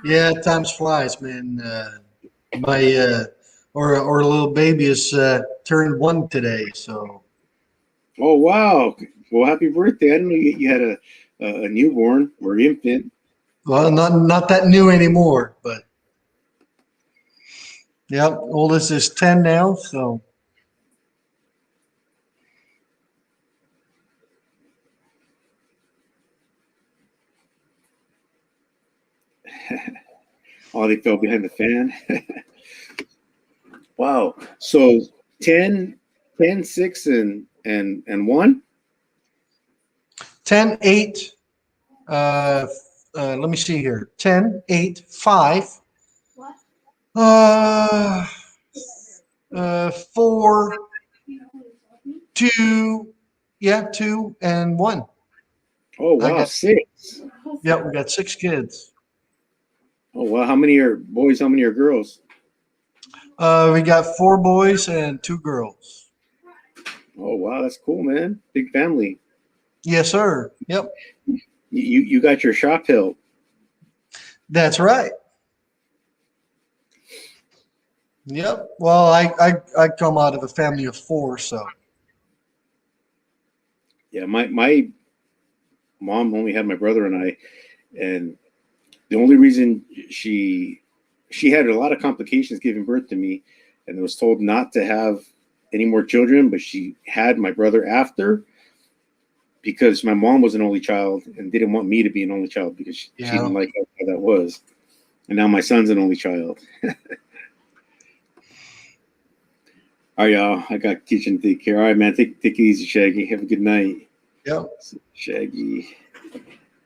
Yeah, times flies, man. My our little baby is turned 1 today, so. Oh wow! Well, happy birthday! I didn't know you had a newborn or infant. Well, not that new anymore, but yep, oldest is 10 now, so. Oh, they fell behind the fan. Wow. So 10, 6, and 1. 10, 8, let me see here. 10, 8, 5, What? 4, 2, yeah, 2 and 1. Oh wow, 6. Yep, we got 6 kids. Oh wow, how many are boys? How many are girls? We got 4 boys and 2 girls. Oh wow, that's cool, man. Big family. Yes, sir. Yep, You got your shop help. that's right. Yep. Well, I come out of a family of 4, so. Yeah, my mom only had my brother and I, and the only reason she had a lot of complications giving birth to me, and was told not to have any more children, but she had my brother after, because my mom was an only child and didn't want me to be an only child because she didn't like how that was. And now my son's an only child. All right, y'all. I got kitchen to take care. All right, man. Take it easy, Shaggy. Have a good night. Yep. Shaggy.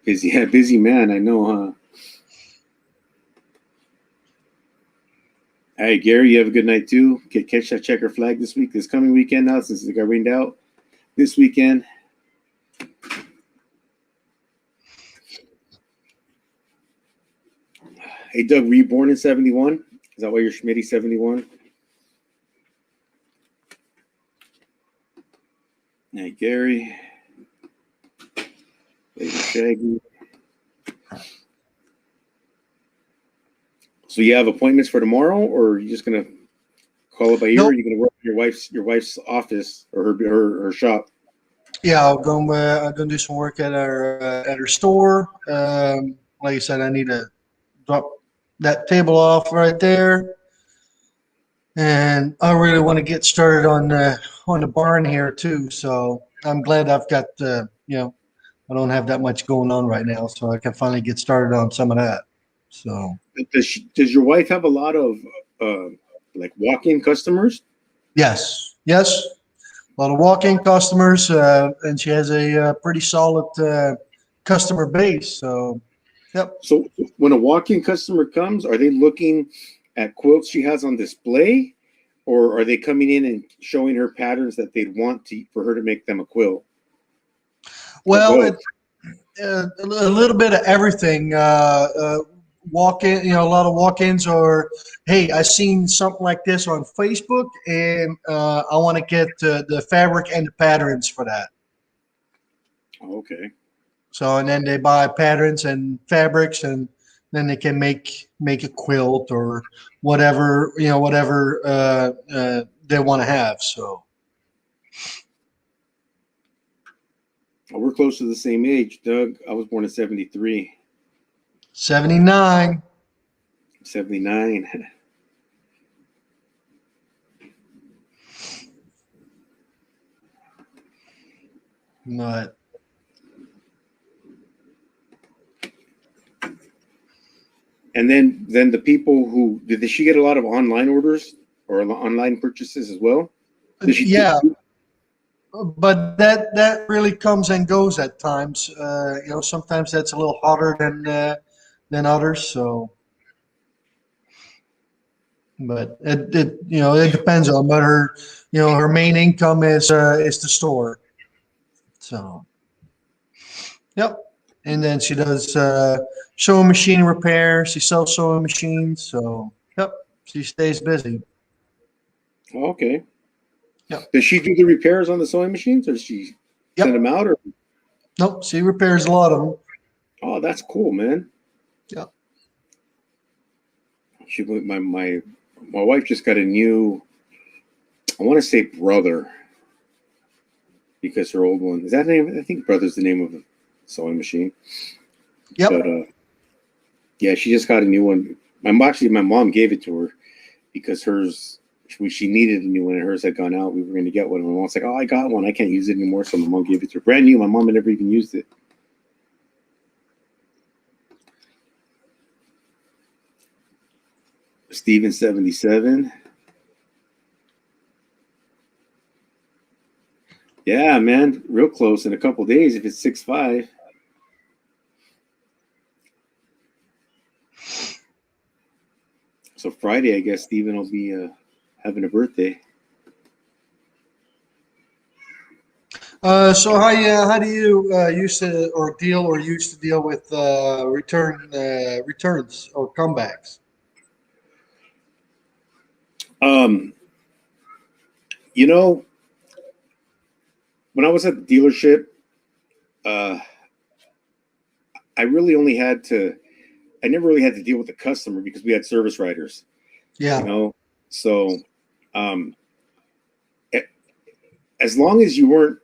Busy man. I know, huh? All right, Gary, you have a good night too. Catch that checker flag this coming weekend now, since it got rained out this weekend. Hey, Doug, were you born in 71? Is that why you're Schmitty 71? Hey, Gary. Lady Shaggy. So you have appointments for tomorrow, or are you just gonna call it by ear? Nope. Or are you gonna work in your wife's office or her shop? Yeah, I'm gonna do some work at her store. Like I said, I need to drop that table off right there, and I really want to get started on the barn here too. So I'm glad I've got I don't have that much going on right now, so I can finally get started on some of that. So Does your wife have a lot of like walk-in customers? yes, a lot of walk-in customers, and she has a pretty solid customer base. So, yep. So when a walk-in customer comes, are they looking at quilts she has on display, or are they coming in and showing her patterns that they'd want for her to make them a quilt? Well, a little bit of everything. Walk-in, a lot of walk-ins are, hey, I seen something like this on Facebook, and I want to get the fabric and the patterns for that. Okay. So, and then they buy patterns and fabrics, and then they can make a quilt or whatever they want to have. So, Well, we're close to the same age, Doug. I was born in 73. 79. 79. But And then the people who did she get a lot of online orders or online purchases as well? Did she yeah, but that really comes and goes at times. Sometimes that's a little hotter than others. So, but it depends on. But her main income is the store. So, yep. And then she does sewing machine repair. She sells sewing machines. So, yep, she stays busy. Okay. Yep. Does she do the repairs on the sewing machines, or does she Yep. send them out? Or Nope, she repairs a lot of them. oh, that's cool, man. Yep. She my wife just got a new. I want to say brother, because her old one is that the name. I think brother's the name of the sewing machine. Yep. But yeah, she just got a new one. My mom gave it to her because hers. She needed a new one, and hers had gone out. We were going to get one. And my mom's like, "Oh, I got one. I can't use it anymore." So my mom gave it to her, brand new. My mom had never even used it. Steven 77. Yeah, man, real close in a couple days if it's 6'5". So Friday, I guess Steven will be having a birthday. So how do you used to deal with returns or comebacks? You know, when I was at the dealership, I really only had to. I never really had to deal with the customer because we had service writers. Yeah. You know, so as long as you weren't,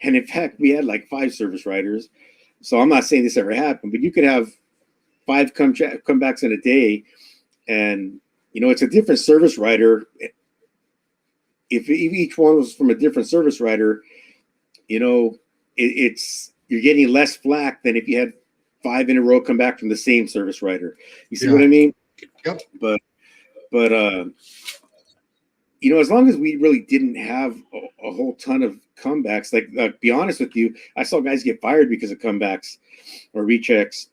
and in fact, we had like 5 service writers. So I'm not saying this ever happened, but you could have 5 comebacks in a day, and it's a different service writer. If each one was from a different service writer, it's you're getting less flack than if you had 5 in a row come back from the same service writer. You see what I mean? Yep. But as long as we really didn't have a whole ton of comebacks, like be honest with you, I saw guys get fired because of comebacks or rechecks.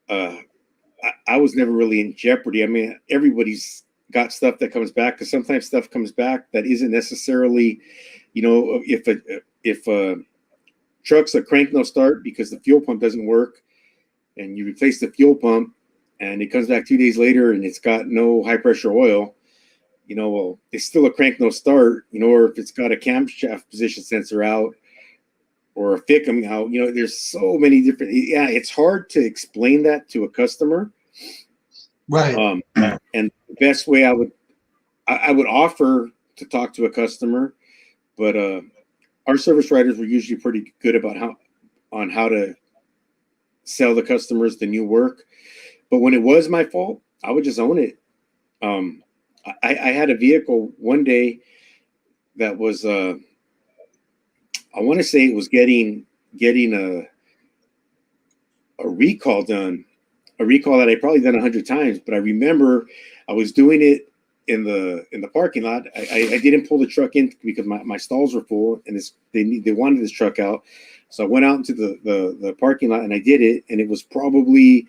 I was never really in jeopardy. I mean, everybody's got stuff that comes back, because sometimes stuff comes back that isn't necessarily, if a truck's a crank no start because the fuel pump doesn't work, and you replace the fuel pump and it comes back 2 days later and it's got no high pressure oil, well, it's still a crank no start, or if it's got a camshaft position sensor out or a FIC coming out, there's so many different, it's hard to explain that to a customer. Right. And the best way I would offer to talk to a customer, but our service writers were usually pretty good about how to sell the customers the new work. But when it was my fault, I would just own it. I had a vehicle one day that was I want to say it was getting a recall done, a recall that I probably done 100 times, but I remember I was doing it in the parking lot. I didn't pull the truck in because my stalls were full, and they wanted this truck out. So I went out into the parking lot and I did it, and it was probably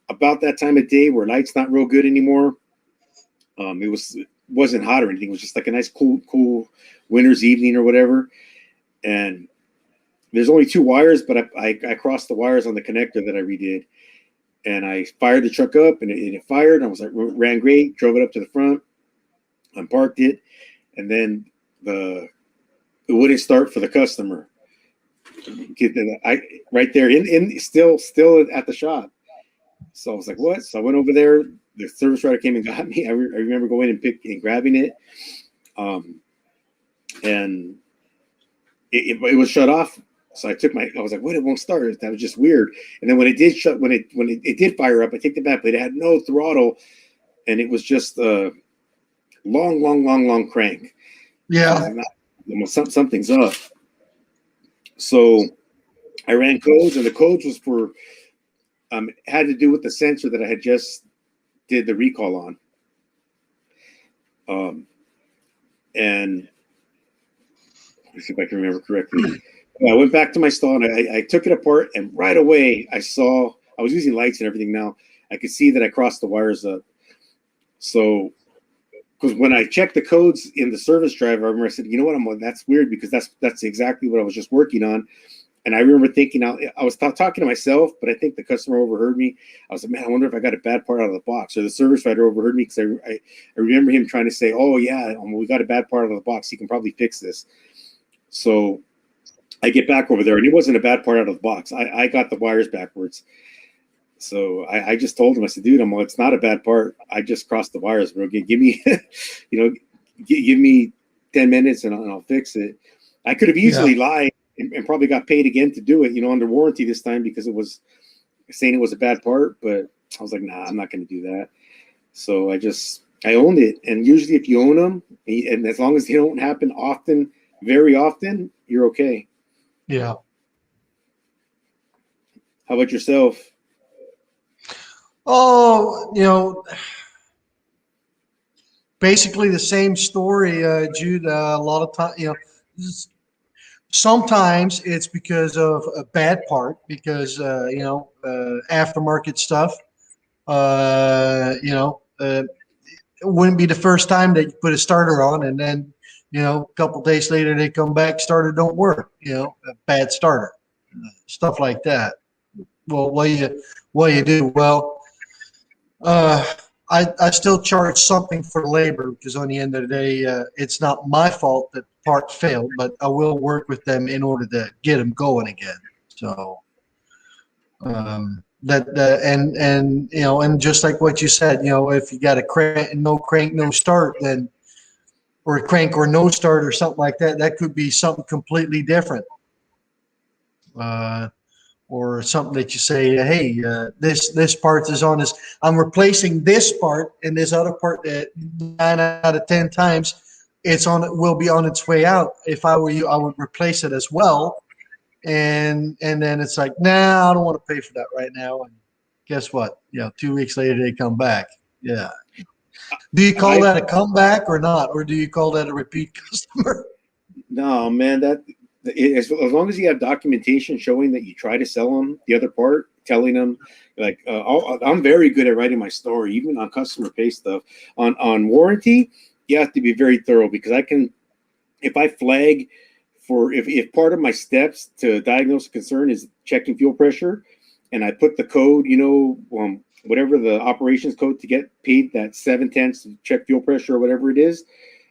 about that time of day where light's not real good anymore. It wasn't hot or anything. It was just like a nice cool winter's evening or whatever. And there's only 2 wires, but I crossed the wires on the connector that I redid, and I fired the truck up, and it fired. I was like, ran great, drove it up to the front, unparked it, and then it wouldn't start for the customer. Right there in still at the shop. So I was like, what? So I went over there. The service writer came and got me. I remember going and grabbing it, and it was shut off. So I was like, what? It won't start. That was just weird. And then when it did shut, when it did fire up, I take the back, but it had no throttle, and it was just a long crank. Yeah. So I was like, nah, something's up. So I ran codes, and the codes was for had to do with the sensor that I had just did the recall on. And let's see if I can remember correctly. I went back to my stall and I took it apart, and right away I was using lights and everything now. I could see that I crossed the wires up. So, because when I checked the codes in the service drive, I remember I said, you know what, that's weird, because that's exactly what I was just working on. And I remember thinking, I was talking to myself, but I think the customer overheard me. I was like, man, I wonder if I got a bad part out of the box. Or the service writer overheard me, because I remember him trying to say, oh, yeah, we got a bad part out of the box. He can probably fix this. So I get back over there, and it wasn't a bad part out of the box. I got the wires backwards. So I just told him, I said, dude, it's not a bad part. I just crossed the wires, bro. Give me, give me 10 minutes and I'll fix it. I could have easily lied and probably got paid again to do it, under warranty this time, because it was saying it was a bad part. But I was like, nah, I'm not going to do that. So I owned it. And usually if you own them, and as long as they don't happen often, very often, you're okay. Yeah. How about yourself? Oh, basically the same story, Jude. A lot of time, sometimes it's because of a bad part, because aftermarket stuff. It wouldn't be the first time that you put a starter on, and then a couple days later they come back, starter don't work. A bad starter, stuff like that. Well, what you do? Well, I still charge something for labor, because on the end of the day, it's not my fault that the part failed, but I will work with them in order to get them going again. So and just like what you said, if you got a crank, no start, then, or a crank or no start or something like that, that could be something completely different. Or something that you say, hey, this part is on this. I'm replacing this part, and this other part that 9 out of 10 times will be on its way out. If I were you, I would replace it as well. And then it's like, nah, I don't want to pay for that right now. And guess what? 2 weeks later they come back. Yeah. Do you call that a comeback or not, or do you call that a repeat customer? No, man, as long as you have documentation showing that you try to sell them the other part, telling them, like, I'm very good at writing my story, even on customer pay stuff. On warranty, you have to be very thorough, because if I flag for, if part of my steps to diagnose a concern is checking fuel pressure, and I put the code, whatever the operations code to get paid, that 7/10 to check fuel pressure or whatever it is.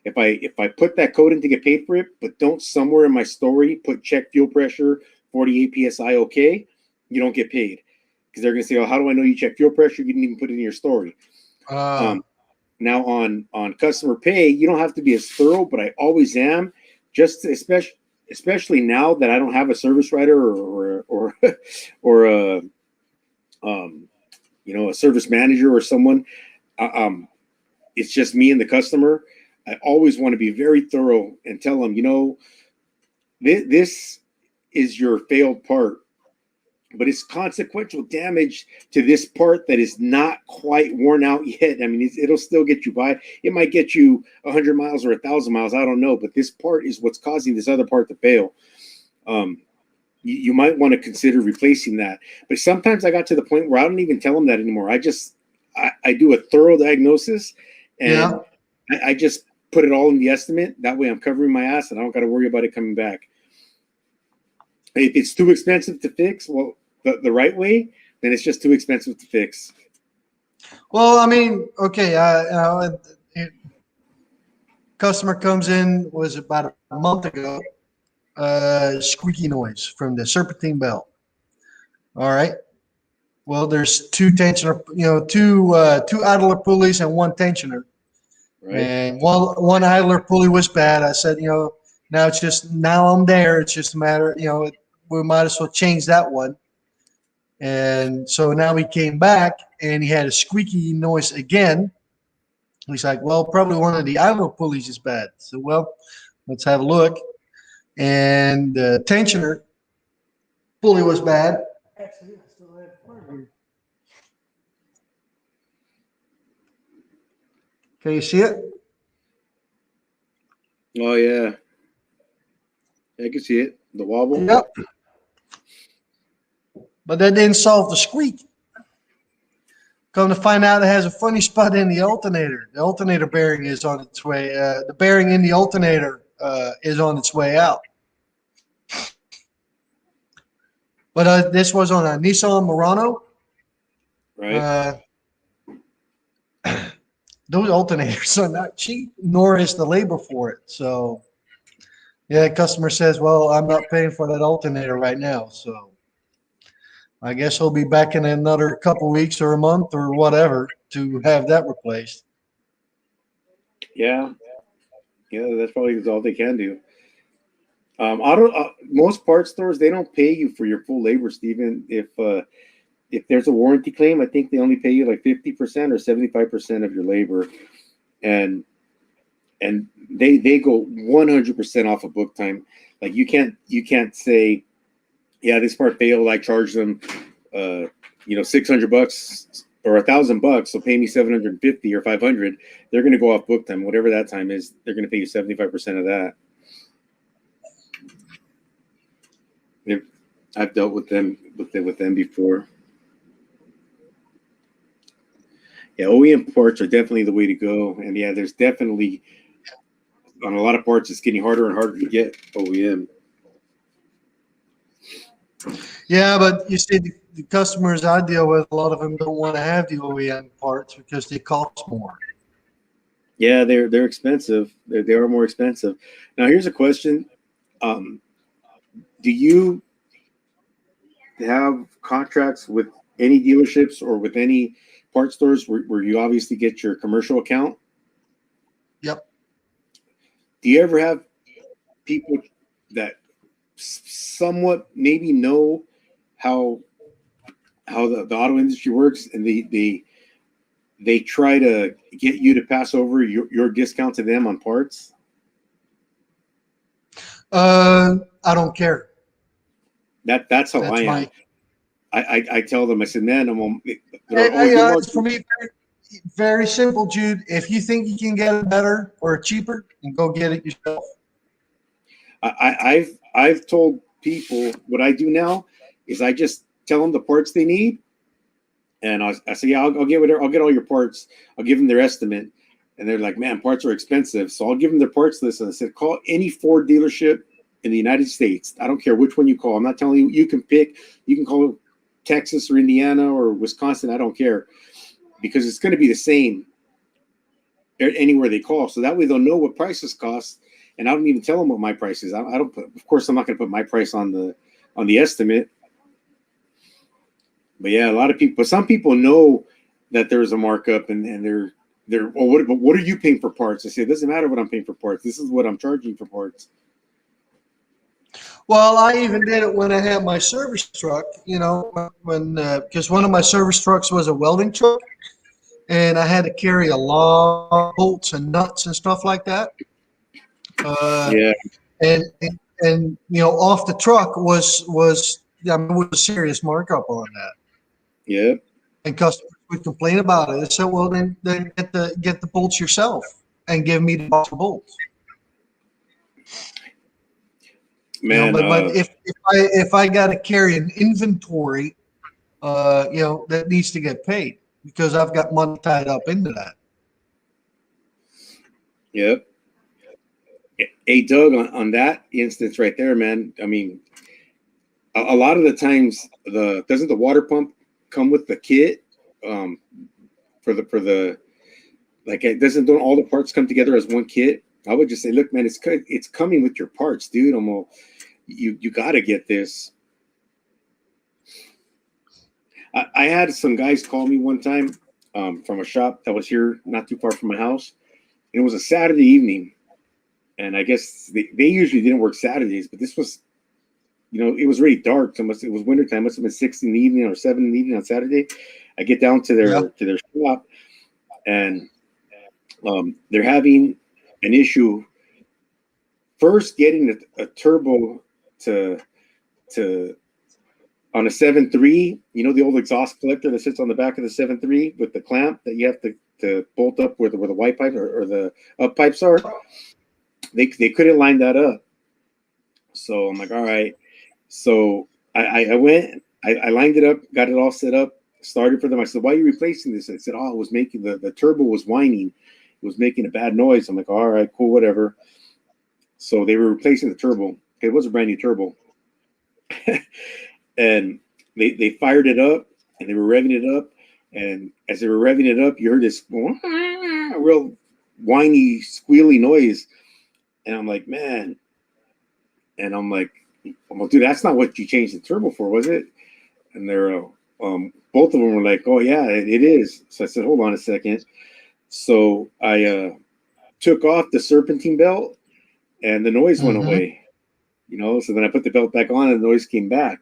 If I put that code in to get paid for it, but don't somewhere in my story put check fuel pressure 48 psi okay, you don't get paid, because they're gonna say, oh, how do I know you check fuel pressure? You didn't even put it in your story. Now on customer pay, you don't have to be as thorough, but I always am, just especially now that I don't have a service writer or a service manager or someone. It's just me and the customer. I always want to be very thorough and tell them, this is your failed part, but it's consequential damage to this part that is not quite worn out yet. I mean, it'll still get you by. It might get you 100 miles or 1,000 miles. I don't know, but this part is what's causing this other part to fail. You might want to consider replacing that. But sometimes I got to the point where I don't even tell them that anymore. I do a thorough diagnosis, and I just put it all in the estimate. That way I'm covering my ass, and I don't got to worry about it coming back. If it's too expensive to fix, well, the right way, then it's just too expensive to fix. Well, I mean, okay, customer comes in, was about a month ago, squeaky noise from the serpentine belt. All right. Well, there's two tensioner, two idler pulleys and one tensioner. Right. And one idler pulley was bad. I said, now I'm there. It's just a matter, we might as well change that one. And so now he came back and he had a squeaky noise again. He's like, well, probably one of the idler pulleys is bad. So, well, let's have a look. And the tensioner pulley was bad. Actually, I still have it here. Can you see it? Oh yeah, I can see it. The wobble. Yep. But that didn't solve the squeak. Come to find out, it has a funny spot in the alternator. The alternator bearing is on its way. The bearing in the alternator is on its way out. But this was on a Nissan Murano. Right. Those alternators are not cheap, nor is the labor for it. So, yeah, the customer says, well, I'm not paying for that alternator right now. So I guess he'll be back in another couple weeks or a month or whatever to have that replaced. Yeah. Yeah, that's probably all they can do. Most parts stores, they don't pay you for your full labor, Stephen. If there's a warranty claim, I think they only pay you like 50% or 75% of your labor, and they go 100% off of book time. Like you can't say, yeah, this part failed, I charge them $600 or $1,000, so pay me 750 or 500. They're going to go off book time, whatever that time is. They're going to pay you 75% of that. I've dealt with them before. Yeah, OEM parts are definitely the way to go, and yeah, there's definitely on a lot of parts it's getting harder and harder to get OEM. Yeah, but you see, the customers I deal with, a lot of them don't want to have the OEM parts because they cost more. Yeah, they're expensive. They are more expensive. Now, here's a question: do you have contracts with any dealerships or with any part stores where you obviously get your commercial account? Yep. Do you ever have people that somewhat maybe know how the auto industry works, and they try to get you to pass over your discount to them on parts? I don't care. That's how That's I am. my. I tell them, I said, man, It's for me, very, very simple, Jude. If you think you can get it better or cheaper, then go get it yourself. I've told people what I do now is I just tell them the parts they need, and I say, yeah, I'll get whatever, I'll get all your parts. I'll give them their estimate, and they're like, man, parts are expensive, so I'll give them their parts list. And I said, call any Ford dealership in the United States. I don't care which one you call. I'm not telling you. You can pick. You can call Texas or Indiana or Wisconsin. I don't care, because it's going to be the same anywhere they call. So that way they'll know what prices cost. And I don't even tell them what my price is. I don't put, of course, I'm not going to put my price on the estimate. But yeah, a lot of people, but some people know that there's a markup, and they're well, what are you paying for parts? I say, it doesn't matter what I'm paying for parts. This is what I'm charging for parts. Well, I even did it when I had my service truck, when because one of my service trucks was a welding truck, and I had to carry a lot of bolts and nuts and stuff like that. Yeah. And off the truck was a serious markup on that. Yeah. And customers would complain about it. I said, well, then get the bolts yourself and give me the box of bolts. Man, but if I got to carry an inventory, that needs to get paid because I've got money tied up into that. Yep. Hey, Doug, on that instance right there, man. I mean, a lot of the times, doesn't the water pump come with the kit? Don't all the parts come together as one kit? I would just say, look, man, it's coming with your parts, dude. You got to get this. I had some guys call me one time from a shop that was here not too far from my house. And it was a Saturday evening. And I guess they usually didn't work Saturdays, but this was it was already dark. So it was wintertime. Must have been 6 in the evening or 7 in the evening on Saturday. I get down to their shop, and they're having an issue first getting a turbo to on a 7.3, the old exhaust collector that sits on the back of the 7.3 with the clamp that you have to bolt up where the white pipe or the up pipes are. They couldn't line that up. So I'm like, all right. So I went, I lined it up, got it all set up, started for them. I said, why are you replacing this? I said, oh, it was making the turbo was whining. It was making a bad noise. I'm like, all right, cool, whatever. So they were replacing the turbo. It was a brand new turbo. And they fired it up and they were revving it up. And as they were revving it up, you heard this real whiny, squealy noise. And I'm like, man. And I'm like, well, dude, that's not what you changed the turbo for, was it? And they're both of them were like, oh yeah, it is. So I said, hold on a second. So I took off the serpentine belt and the noise went away. So then I put the belt back on and the noise came back.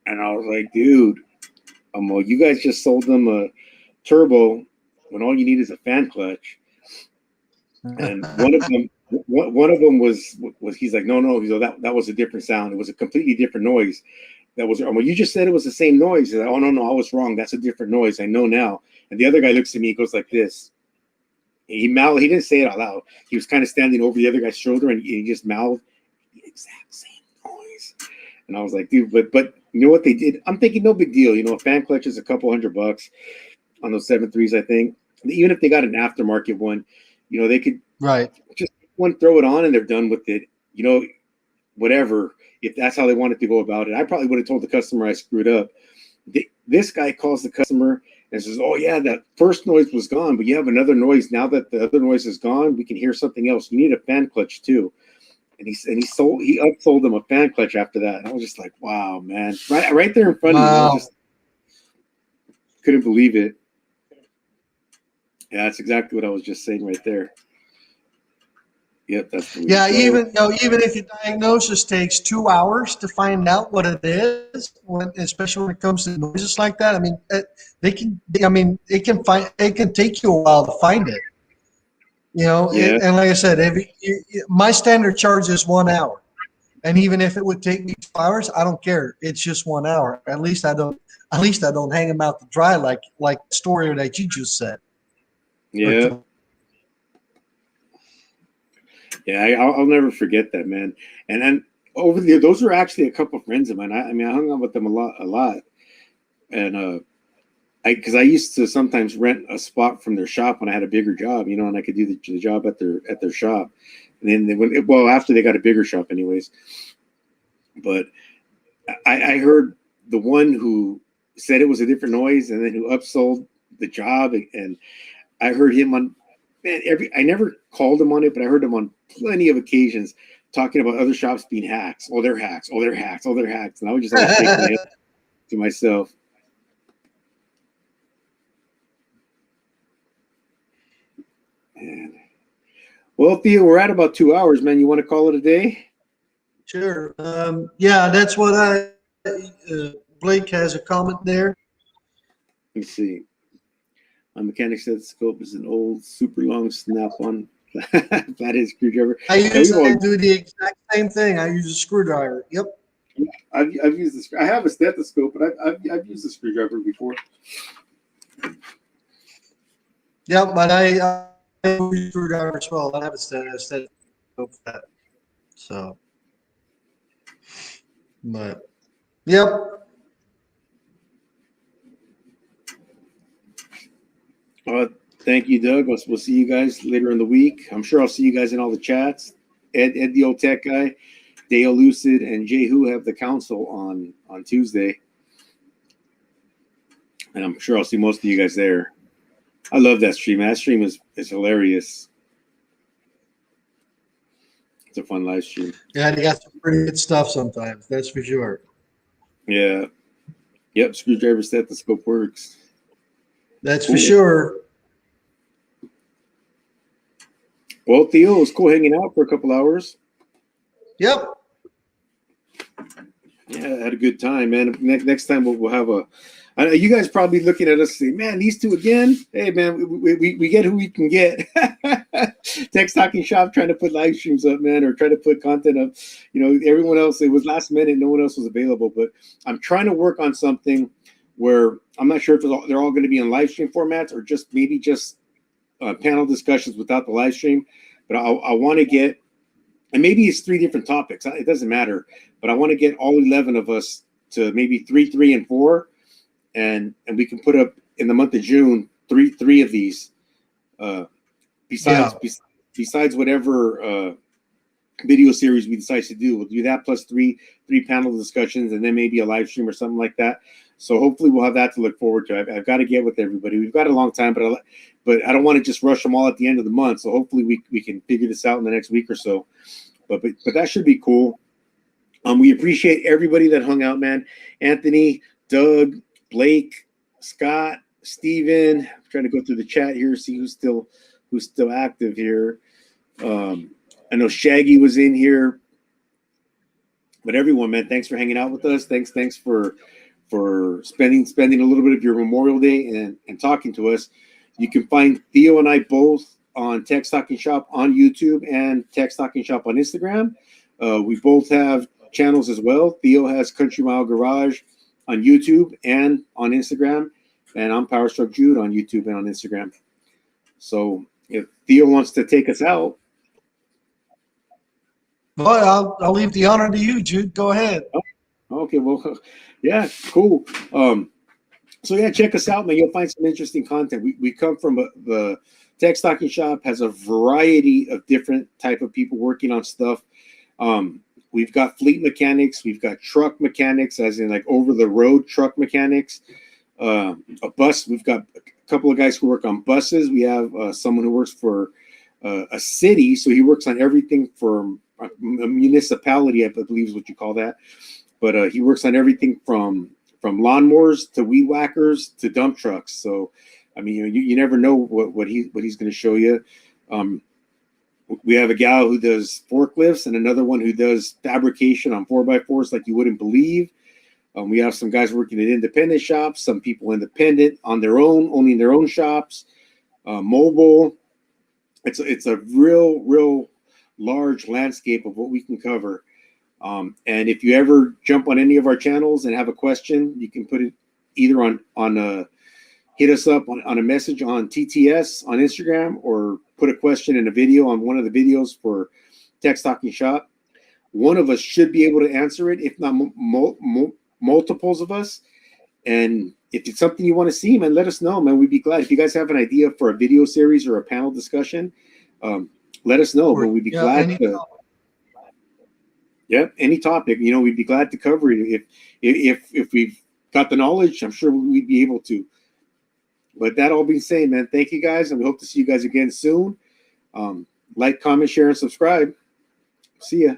And I was like, dude, well, you guys just sold them a turbo when all you need is a fan clutch. And one of them was he's like, no, that was a different sound. It was a completely different noise. That was, well, you just said it was the same noise. He's like, oh no, I was wrong. That's a different noise. I know now. And the other guy looks at me, he goes like this. He didn't say it out loud. He was kind of standing over the other guy's shoulder and he just mouthed the exact same noise. And I was like, dude, but you know what they did? I'm thinking no big deal. A fan clutch is a couple $100 on those 7.3s, I think. Even if they got an aftermarket one, they could just throw it on and they're done with it. Whatever. If that's how they wanted to go about it, I probably would have told the customer I screwed up. This guy calls the customer and says, "Oh yeah, that first noise was gone, but you have another noise now that the other noise is gone. We can hear something else. You need a fan clutch too." And he upsold them a fan clutch after that. And I was just like, wow, man, right there in front of me. I just couldn't believe it. Yeah, that's exactly what I was just saying right there. Yep, that's even if your diagnosis takes 2 hours to find out what it is, especially when it comes to noises like that. I mean, it can take you a while to find it. And like I said, my standard charge is 1 hour, and even if it would take me 2 hours, I don't care. It's just 1 hour. At least I don't hang them out to dry like the story that you just said. Yeah. Yeah, I'll never forget that, man. And then over there, those were actually a couple of friends of mine. I hung out with them a lot. And because I used to sometimes rent a spot from their shop when I had a bigger job, and I could do the job at their shop. And then after they got a bigger shop, anyways. But I heard the one who said it was a different noise, and then who upsold the job, and I heard him on. Man, I never called him on it, but I heard him on plenty of occasions talking about other shops being hacks. Oh, they're hacks. Oh, they're hacks. Oh, they're hacks. And I would just always shake my head to myself. Man. Well, Theo, we're at about 2 hours, man. You want to call it a day? Sure. Yeah, that's what Blake has a comment there. Let me see. My mechanic stethoscope is an old, super long snap-on flathead screwdriver. I do the exact same thing. I use a screwdriver. Yep. I've used this. I have a stethoscope, but I've used a screwdriver before. Yeah, but I use a screwdriver as well. I have a stethoscope for that. So, but yep. Thank you, Doug. We'll see you guys later in the week. I'm sure I'll see you guys in all the chats. Ed the old tech guy, Dale Lucid, and Jay Who have the council on Tuesday. And I'm sure I'll see most of you guys there. I love that stream. That stream is hilarious. It's a fun live stream. Yeah, they got some pretty good stuff sometimes. That's for sure. Yeah. Yep, screwdriver stethoscope works. That's for sure. Well, Theo, it was cool hanging out for a couple hours. Yep. Yeah, I had a good time, man. Next time we'll have a. I know you guys probably looking at us saying, "Man, these two again." Hey, man, we get who we can get. Text Talking Shop trying to put live streams up, man, or try to put content up. You know, everyone else, it was last minute, no one else was available. But I'm trying to work on something where I'm not sure if they're all going to be in live stream formats or just maybe just panel discussions without the live stream. But I want to get, and maybe it's 3 different topics. It doesn't matter. But I want to get all 11 of us to maybe 3, 3, and 4. And we can put up in the month of June three of these. Besides whatever video series we decide to do, we'll do that plus three panel discussions, and then maybe a live stream or something like that. So hopefully we'll have that to look forward to. I've got to get with everybody. We've got a long time, but I don't want to just rush them all at the end of the month. So hopefully we can figure this out in the next week or so. But that should be cool. We appreciate everybody that hung out, man. Anthony, Doug, Blake, Scott, Steven. I'm trying to go through the chat here, see who's still active here. I know Shaggy was in here. But everyone, man, thanks for hanging out with us. Thanks for spending a little bit of your Memorial Day and talking to us. You can find Theo and I both on Text Talking Shop on YouTube and Text Talking Shop on Instagram. We both have channels as well. Theo has Country Mile Garage on YouTube and on Instagram, and I'm Power Stroke Jude on YouTube and on Instagram. So if Theo wants to take us out. Well, I'll leave the honor to you, Jude. Go ahead. Okay, well, yeah, cool. So yeah, check us out, man. You'll find some interesting content. We come from the Text Talking Shop has a variety of different type of people working on stuff. We've got fleet mechanics. We've got truck mechanics, as in like over the road truck mechanics. A bus. We've got a couple of guys who work on buses. We have someone who works for a city, so he works on everything from a municipality, I believe is what you call that. But he works on everything from lawnmowers to weed whackers to dump trucks. So, I mean, you never know what he's going to show you. We have a gal who does forklifts and another one who does fabrication on 4x4s like you wouldn't believe. We have some guys working at independent shops, some people independent on their own, owning their own shops, mobile. It's a real large landscape of what we can cover. And if you ever jump on any of our channels and have a question, you can put it either on hit us up on a message on TTS on Instagram, or put a question in a video on one of the videos for Text Talking Shop. One of us should be able to answer it, if not multiples of us. And if it's something you want to see, man, let us know, man. We'd be glad. If you guys have an idea for a video series or a panel discussion, let us know. But we'd be glad to. Yeah, any topic, we'd be glad to cover it. If we've got the knowledge, I'm sure we'd be able to. But that all being said, man, thank you guys, and we hope to see you guys again soon. Like, comment, share, and subscribe. See ya.